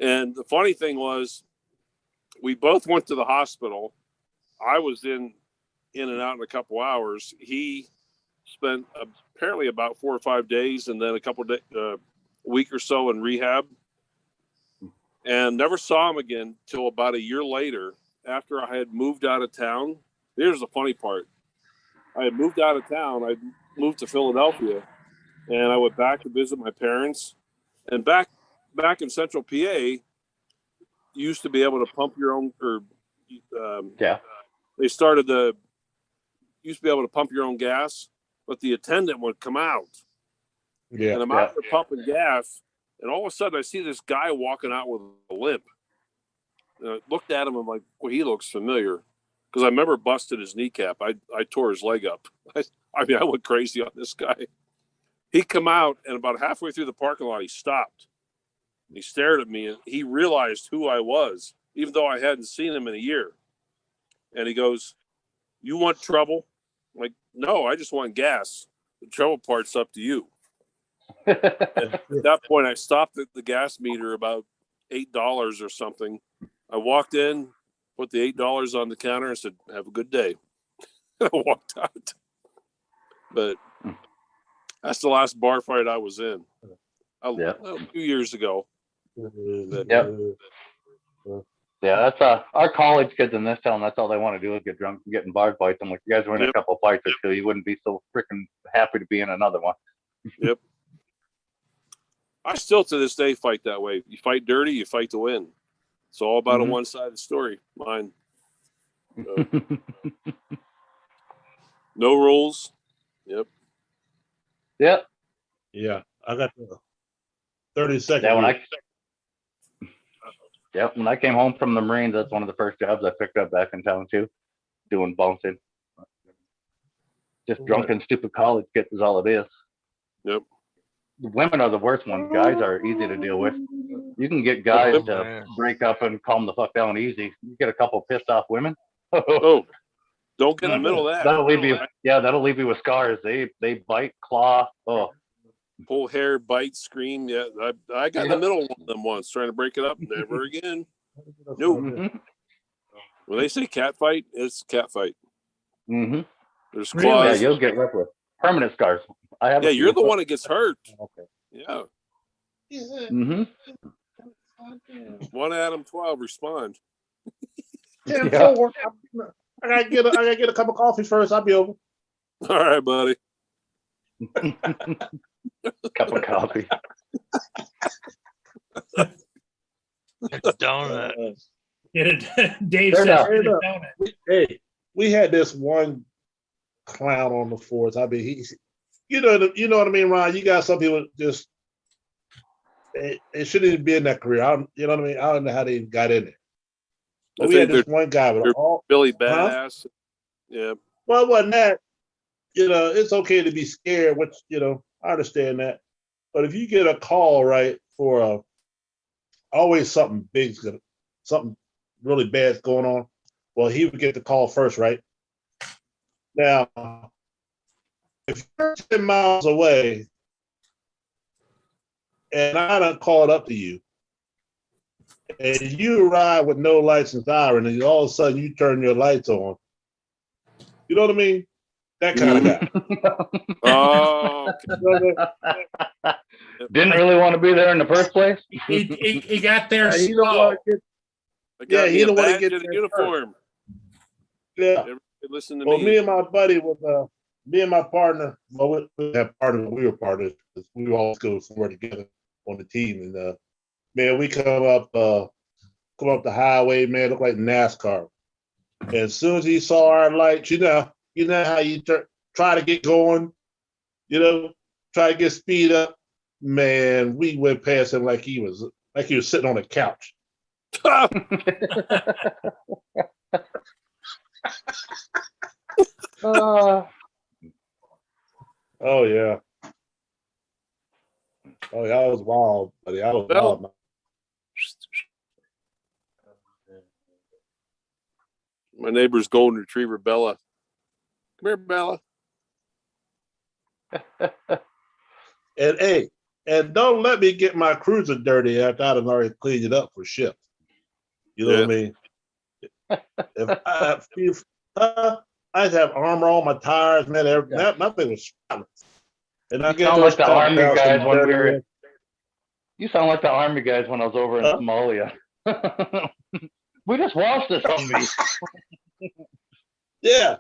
K: And the funny thing was, we both went to the hospital. I was in and out in a couple hours. He spent apparently about 4 or 5 days and then a week or so in rehab, and never saw him again till about a year later after I had moved out of town. Here's the funny part. I had moved out of town. I moved to Philadelphia, and I went back to visit my parents. And back in Central PA, you used to be able to pump your own, they started used to be able to pump your own gas, but the attendant would come out.
F: Yeah.
K: And I'm out there pumping gas, and all of a sudden I see this guy walking out with a limp. And I looked at him, I'm like, well, he looks familiar. Because I remember busted his kneecap. I tore his leg up. I went crazy on this guy. He come out, and about halfway through the parking lot, he stopped. He stared at me, and he realized who I was, even though I hadn't seen him in a year. And he goes, you want trouble? I'm like, no, I just want gas. The trouble part's up to you. At that point, I stopped at the gas meter about $8 or something. I walked in, put the $8 on the counter, and said, have a good day. I walked out. But that's the last bar fight I was in. A few years ago.
I: Yep. Yeah, that's our college kids in this town. That's all they want to do is get drunk and get in bar fights. I'm like, you guys were in a couple fights or two. You wouldn't be so freaking happy to be in another one.
K: Yep. I still to this day fight that way. You fight dirty, you fight to win. It's all about a one-sided story. Mine. No rules. Yep.
I: Yep.
F: Yeah. I got 30 seconds.
I: Yeah, when I came home from the Marines, that's one of the first jobs I picked up back in town too, doing bouncing. Just drunken, stupid college kids is all it is.
K: Yep.
I: Women are the worst ones. Guys are easy to deal with. You can get guys to break up and calm the fuck down easy. You get a couple pissed off women.
K: Oh, don't get in the middle of that.
I: That'll leave you. Yeah, that'll leave you with scars. They bite, claw. Oh.
K: Pull hair, bite, scream. Yeah, I got in the middle of one of them once, trying to break it up. Never again. No. When they say cat fight, it's cat fight. There's claws.
I: Yeah, you'll get ripped with permanent scars. I have.
K: Yeah, you're the one that gets hurt.
I: Okay.
K: Yeah. One Adam 12 respond.
F: 10-4. I gotta get a cup of coffee first. I'll be over.
K: All right, buddy.
I: Cup of coffee.
A: Donut.
B: Dave says get a donut.
F: Hey, we had this one clown on the force. I mean, he's, you know what I mean, Ron. You got some people just it shouldn't even be in that career. You know what I mean? I don't know how they got in it. But we had this one guy with all
K: Billy Badass. Huh? Yeah.
F: Well, it wasn't that. You know, it's okay to be scared, which, you know, I understand that. But if you get a call, right, for always something big, something really bad's going on, well, he would get the call first, right? Now, if you're 10 miles away and I done called up to you and you arrive with no lights and siren and all of a sudden you turn your lights on, you know what I mean? That kind of guy.
K: Oh,
I: Didn't really want to be there in the first place.
B: He got there
F: He don't
B: slow.
F: wanna get-
K: I got
F: Yeah,
K: me
F: he
K: a
F: don't wanna
K: badge
F: get
K: and a
F: there
K: uniform.
F: Yeah.
K: Everybody listen to
F: Well, me
K: me.
F: and my buddy was me and my partner. Well, we have partners. We were partners. 'Cause we always go somewhere together on the team. And man, we come up the highway. Man, look like NASCAR. And as soon as he saw our lights, you know how you try to get going. Try to get speed up. Man, we went past him like he was sitting on a couch. Oh yeah. Oh yeah, I was wild, buddy. I was
K: Well-
F: wild. Man.
K: My neighbor's golden retriever, Bella. Come here, Bella.
F: And hey, and don't let me get my cruiser dirty after I'd have already cleaned it up for shift. You know what I mean? If I'd have armor on my tires, man. My thing was spotless. And I
I: You
F: get
I: sound
F: those
I: like the
F: top
I: army
F: down
I: guys
F: some
I: when we
F: dirty-
I: were. You sound like the army guys when I was over in
F: Huh?
I: Somalia. We just washed this Humvee.
F: Yeah.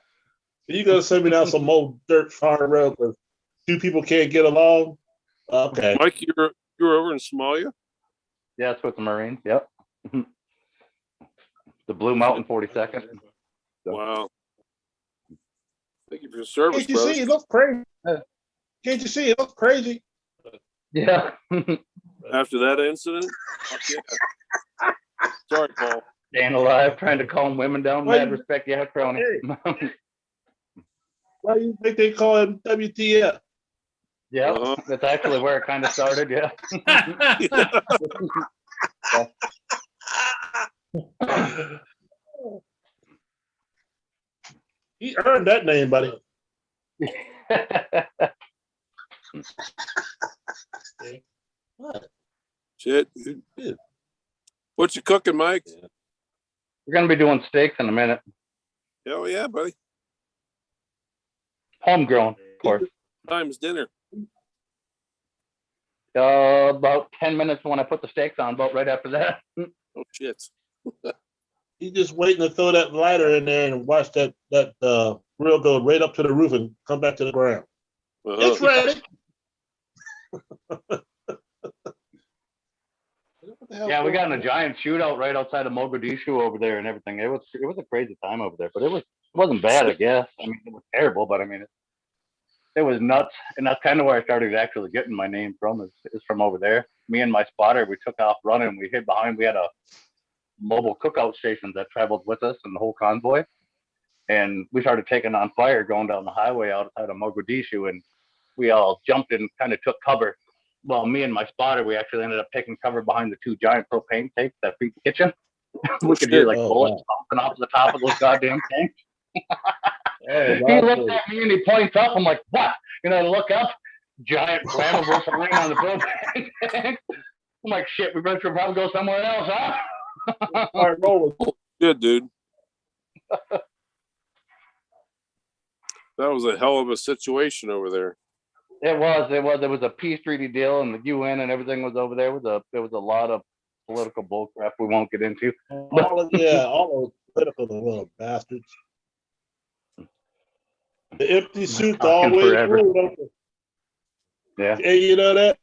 F: You gonna send me down some old dirt farm road because two people can't get along? Okay.
K: Mike, you were over in Somalia?
I: Yeah, it's with the Marines. Yep. The Blue Mountain 42nd.
K: Wow. Thank you for your service,
F: Can't you see? It
K: brother.
F: looks crazy. Can't you see? It looks crazy.
I: Yeah.
K: After that incident? Fuck yeah. Sorry, Paul.
I: Staying alive, trying to calm women down.
F: Why
I: Mad
F: you-
I: respect, yeah, crony.
F: Why do you think they call him WTF?
I: Yeah,
K: Uh-huh.
I: that's actually where it kind of started. Yeah.
F: He earned that name, buddy. What?
K: Shit.
F: Dude.
K: What you cooking, Mike?
I: We're gonna be doing steaks in a minute.
K: Hell yeah, buddy.
I: Homegrown, of course.
K: Time's dinner.
I: About 10 minutes when I put the steaks on. About right after that.
K: Oh shit.
F: He just waiting to throw that lighter in there and watch that grill go right up to the roof and come back to the ground.
K: Uh-huh.
F: It's ready. What the hell
I: Yeah, we got in a
F: going on?
I: giant shootout right outside of Mogadishu over there and everything. It was a crazy time over there, but it wasn't bad, I guess. I mean, it was terrible, but I mean, it was nuts, and that's kind of where I started actually getting my name from. Is from over there. Me and my spotter, we took off running. We hid behind. We had a mobile cookout station that traveled with us and the whole convoy, and we started taking on fire going down the highway outside of Mogadishu, and we all jumped and kind of took cover. Well, me and my spotter, we actually ended up taking cover behind the two giant propane tanks that feed the kitchen. We could hear like
F: Oh,
I: bullets bouncing off the top of those goddamn tanks.
F: Oh,
I: He
F: wow.
I: looks at me and he points up. I'm like, what? You know, I look up, giant flammable thing on the propane tank. I'm like, shit, we better probably go somewhere else, huh?
F: All right, rolling.
K: Good, dude. That was a hell of a situation over there.
I: It was a peace treaty deal, and the UN and everything was over there. There was a lot of political bullcrap we won't get into.
F: All those political little bastards. The empty suits
I: Talking
F: always
I: forever.
F: rule, don't they?
I: Yeah.
F: And you know that?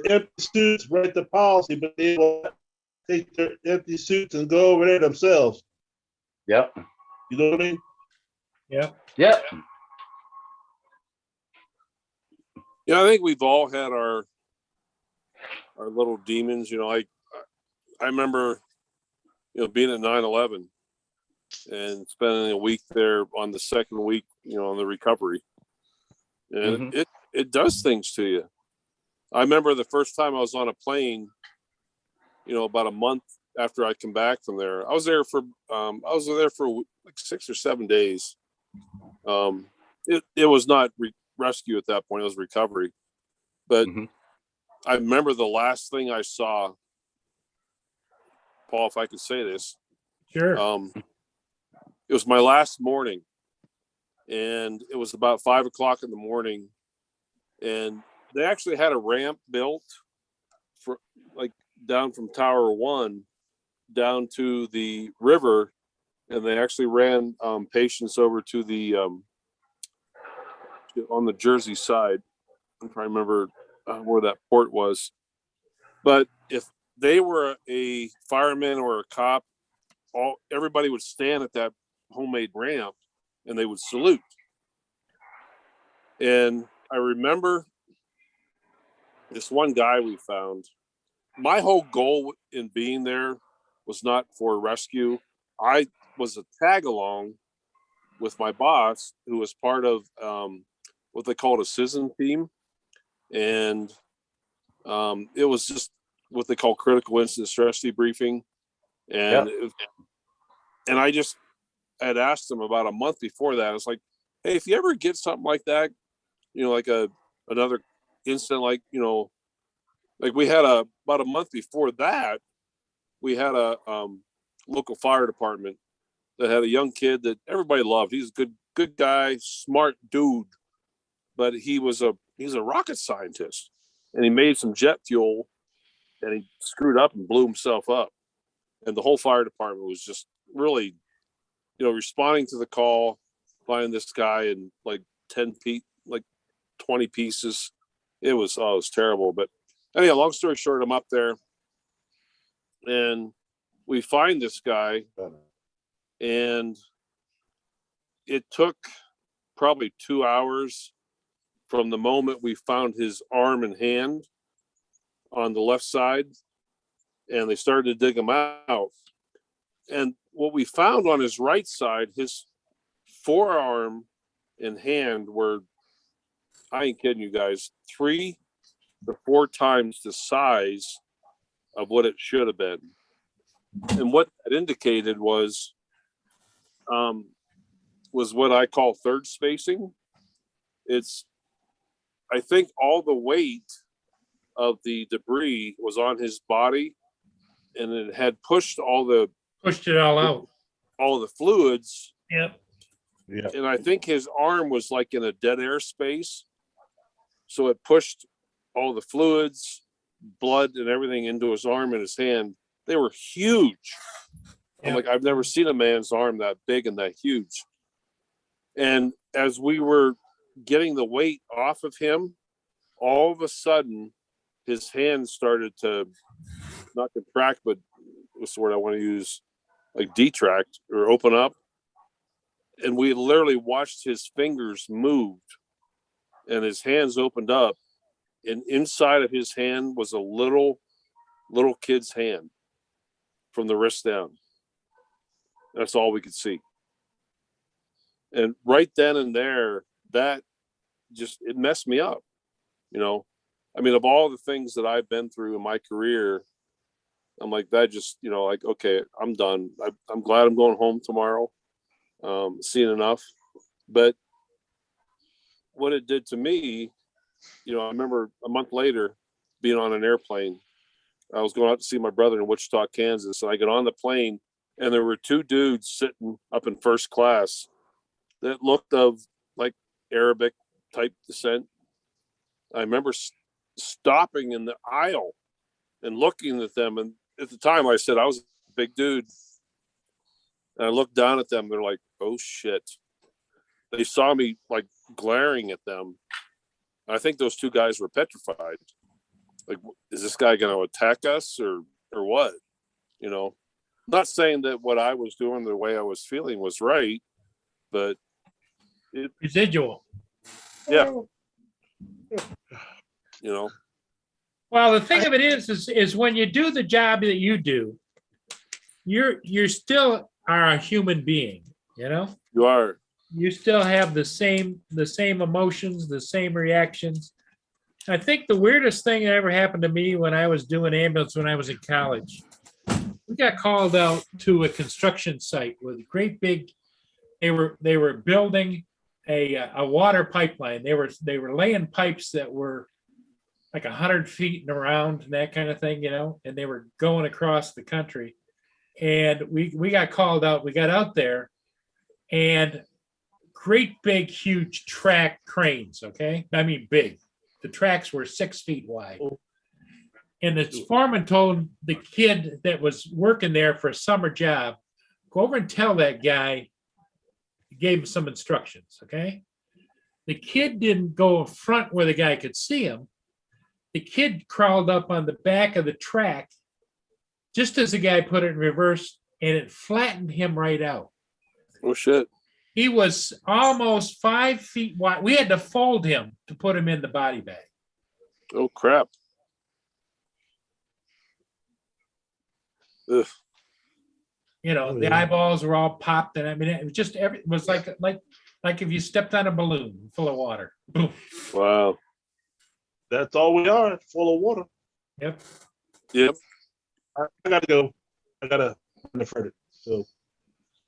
F: Empty suits write the policy, but they will take their empty suits and go over there themselves.
I: Yep.
F: You know what I mean?
B: Yep.
I: Yep.
K: Yeah, I think we've all had our little demons. You know, I remember, being at 9/11 and spending a week there on the second week, on the recovery, and it does things to you. I remember the first time I was on a plane, about a month after I come back from there. I was there for like 6 or 7 days. It was not rescue at that point. It was recovery. But I remember the last thing I saw, Paul, if I could say this.
B: Sure.
K: It was my last morning. and it was about 5 o'clock in the morning, and they actually had a ramp built for like down from Tower 1 down to the river, and they actually ran patients over to the on the Jersey side. I'm trying to remember where that port was, but if they were a fireman or a cop, everybody would stand at that homemade ramp and they would salute. And I remember this one guy we found. My whole goal in being there was not for rescue. I was a tag along with my boss, who was part of what they called a CISN team. And it was just what they call critical incident stress debriefing. And and I just had asked them about a month before that. I was like, hey, if you ever get something like that, like another incident, like, like we had about a month before that, we had a local fire department that had a young kid that everybody loved. He's a good guy, smart dude, but he's a rocket scientist, and he made some jet fuel and he screwed up and blew himself up. And the whole fire department was just really, responding to the call, finding this guy in like 20 pieces. It was terrible. But anyhow, long story short, I'm up there and we find this guy, and it took probably 2 hours from the moment we found his arm and hand on the left side, and they started to dig him out. And what we found on his right side, his forearm and hand were, I ain't kidding you guys, 3 to 4 times the size of what it should have been. And what it indicated was what I call third spacing. I think all the weight of the debris was on his body, and it had pushed it all out, all the fluids.
B: Yep.
F: Yeah.
K: And I think his arm was like in a dead air space, so it pushed all the fluids, blood, and everything into his arm and his hand. They were huge. I'm like, I've never seen a man's arm that big and that huge. And as we were getting the weight off of him, all of a sudden his hand started to not contract, but what's the word I want to use, like detract or open up. And we literally watched his fingers moved and his hands opened up, and inside of his hand was a little kid's hand from the wrist down. That's all we could see. And right then and there, that it messed me up. I mean, of all the things that I've been through in my career, I'm like, that just, like, okay, I'm done. I'm glad I'm going home tomorrow. Seen enough. But what it did to me, I remember a month later being on an airplane. I was going out to see my brother in Wichita, Kansas, and I get on the plane, and there were 2 dudes sitting up in first class that looked of like Arabic type descent. I remember stopping in the aisle and looking at them, and at the time I said I was a big dude, and I looked down at them. They're like, "Oh shit!" They saw me like glaring at them. I think those 2 guys were petrified. Like, is this guy going to attack us or what? Not saying that what I was doing, the way I was feeling was right, but
B: Residual.
K: Yeah.
B: Well, the thing of it is when you do the job that you do, you're still are a human being,
K: You are.
B: You still have the same emotions, the same reactions. I think the weirdest thing that ever happened to me when I was doing ambulance when I was in college, we got called out to a construction site with a great big, they were building a water pipeline. They were laying pipes that were like 100 feet and around and that kind of thing, and they were going across the country. And we got called out. We got out there, and great big, huge track cranes, okay? I mean, big. The tracks were 6 feet wide. And the foreman told the kid that was working there for a summer job, go over and tell that guy, gave him some instructions, okay? The kid didn't go in front where the guy could see him. The kid crawled up on the back of the track just as the guy put it in reverse, and it flattened him right out.
K: Oh, shit.
B: He was almost 5 feet wide. We had to fold him to put him in the body bag.
K: Oh, crap. Ugh.
B: You know,
F: Oh,
B: the
F: yeah.
B: eyeballs were all popped, and I mean, it was just it was like if you stepped on a balloon full of water. Boom.
K: Wow.
F: That's all we are, full of water.
B: Yep.
K: Yep.
F: I gotta go. I gotta defer it. So,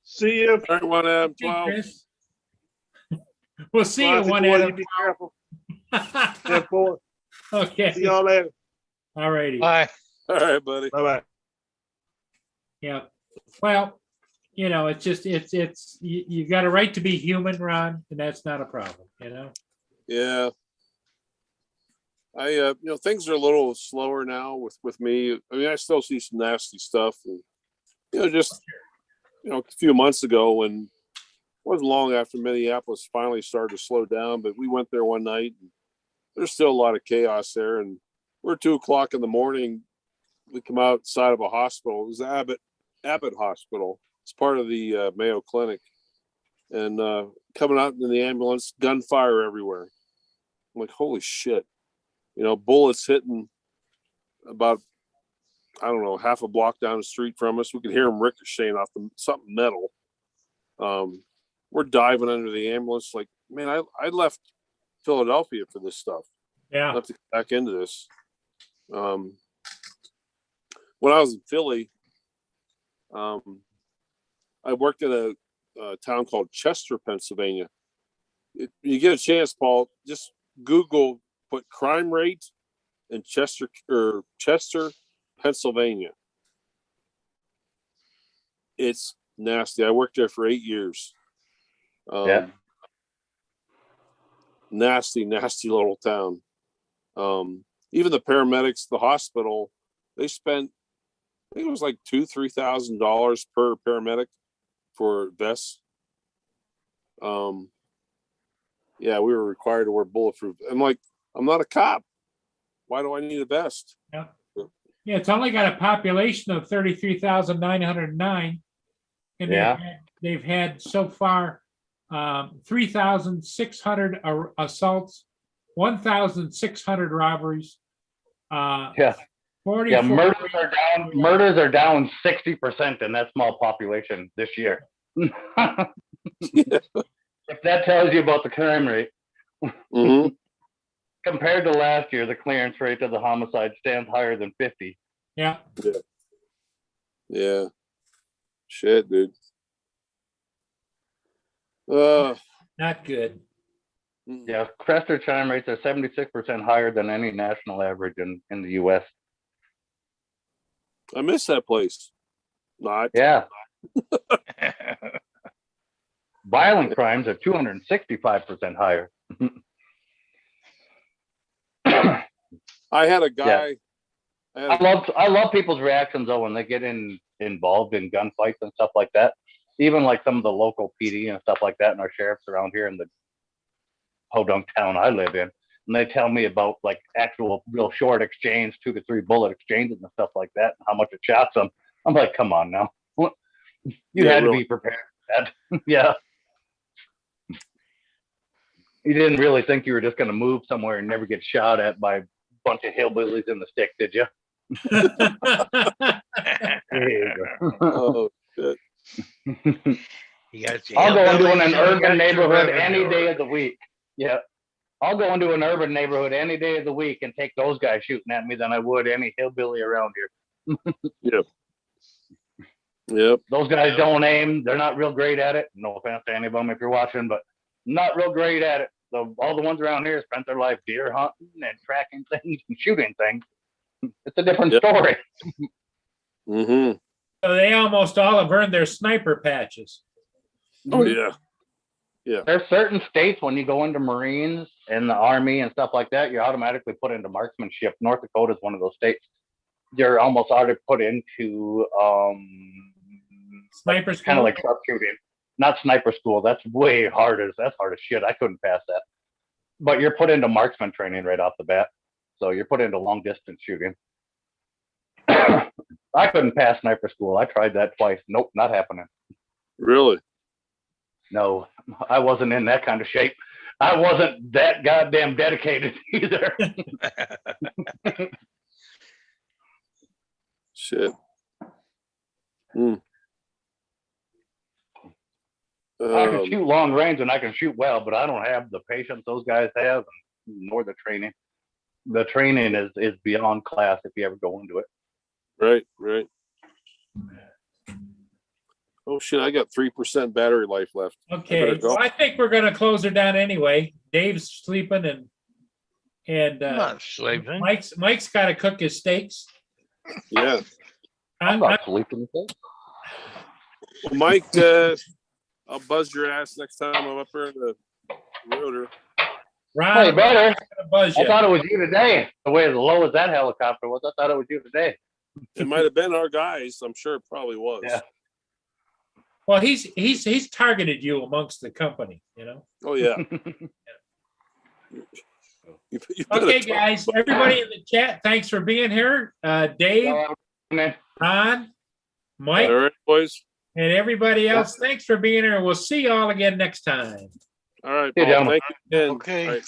F: see you.
K: All right, 1
B: Hey,
K: 12.
B: Chris. We'll see you
F: Well,
B: one
F: you
B: Adam.
F: be careful. 10-4.
B: Okay.
F: See y'all later.
B: All righty.
A: Bye.
K: All right, buddy.
F: Bye bye.
B: Yeah. Well, you know, it's just you got a right to be human, Ron, and that's not a problem, you know.
K: Yeah. You know, things are a little slower now with me. I mean, I still see some nasty stuff. And, you know, just, you know, a few months ago when it wasn't long after Minneapolis finally started to slow down, but we went there one night and there's still a lot of chaos there. And we're 2 o'clock in the morning. We come outside of a hospital. It was Abbott Hospital. It's part of the Mayo Clinic. And coming out in the ambulance, gunfire everywhere. I'm like, holy shit. You know, bullets hitting about, I don't know, half a block down the street from us. We could hear them ricocheting off something metal. We're diving under the ambulance. Like, man, I left Philadelphia for this stuff.
B: Yeah.
K: Not to get back into this. When I was in Philly, I worked at a town called Chester, Pennsylvania. You get a chance, Paul, just Google, put crime rate in Chester, Pennsylvania. It's nasty. I worked there for 8 years.
I: Yeah.
K: Nasty little town. Even the paramedics, the hospital, they spent, I think it was like $2,000-$3,000 per paramedic for vests. Yeah, we were required to wear bulletproof. I'm like, I'm not a cop. Why do I need a vest?
B: Yeah. Yeah, it's only got a population of 33,909. And
I: Yeah.
B: they've had so far 3,600 assaults, 1,600 robberies.
I: Yeah.
B: 44
I: Yeah, murders are down 60% in that small population this year. If that tells you about the crime rate.
K: Mm-hmm.
I: Compared to last year, the clearance rate of the homicide stands higher than 50.
B: Yeah.
K: Yeah. Shit, dude.
B: Not good.
I: Yeah, Crester crime rates are 76% higher than any national average in the U.S.
K: I miss that place. Not.
I: Yeah. Violent crimes are 265% higher.
K: I had a guy.
I: I love people's reactions though when they get involved in gunfights and stuff like that. Even like some of the local PD and stuff like that, and our sheriffs around here in the podunk town I live in, and they tell me about like actual real short exchange, 2 to 3 bullet exchanges and stuff like that, and how much it shocks them. I'm like, come on now, you had to be prepared for that. Yeah. You didn't really think you were just going to move somewhere and never get shot at by a bunch of hillbillies in the stick, did you?
K: Oh, shit.
A: You got the
I: I'll go into
A: hillbillies,
I: an
A: you
I: urban
A: got your
I: neighborhood
A: revenue
I: any day
A: already.
I: of the week. Yeah. I'll go into an urban neighborhood any day of the week and take those guys shooting at me than I would any hillbilly around here.
K: Yep. Yep.
I: Those guys don't aim. They're not real great at it. No offense to any of them if you're watching, but not real great at it. All the ones around here spent their life deer hunting and tracking things and shooting things. It's a different story.
K: Mm-hmm.
B: So they almost all have earned their sniper patches.
K: Oh, yeah.
I: There's certain states when you go into Marines and the Army and stuff like that, you're automatically put into marksmanship. North Dakota is one of those states. You're almost already put into
B: Sniper
I: kind
B: school.
I: of like sharpshooting. Not sniper school. That's way harder. That's hard as shit. I couldn't pass that. But you're put into marksman training right off the bat. So you're put into long distance shooting. I couldn't pass sniper school. I tried that twice. Nope, not happening.
K: Really?
I: No, I wasn't in that kind of shape. I wasn't that goddamn dedicated either.
K: Shit. Hmm.
I: I can shoot long range and I can shoot well, but I don't have the patience those guys have, nor the training. The training is beyond class if you ever go into it.
K: Right. Oh shit! I got 3% battery life left.
B: Okay,
K: better go.
B: well, I think we're gonna close her down anyway. Dave's sleeping and
A: I'm not sleeping.
B: Mike's got to cook his steaks.
K: Yeah.
I: I'm not sleeping.
K: Well, Mike, I'll buzz your ass next time I'm up here in the rotor.
B: Ron,
I: Hey, better.
B: buzz
I: I
B: you.
I: thought it was you today. The way as low as that helicopter was, I thought it was you today.
K: It might have been our guys. I'm sure it probably was.
I: Yeah.
B: Well, he's targeted you amongst the company, you know.
K: Oh yeah. You better
B: Okay,
K: talk
B: guys,
K: about-
B: everybody in the chat, thanks for being here. Dave, Ron, Mike,
K: All right, boys.
B: and everybody else, thanks for being here. We'll see you all again next time.
K: All right,
I: Yeah,
K: Paul.
I: gentlemen.
K: Thank you again.
A: Okay.
K: All right.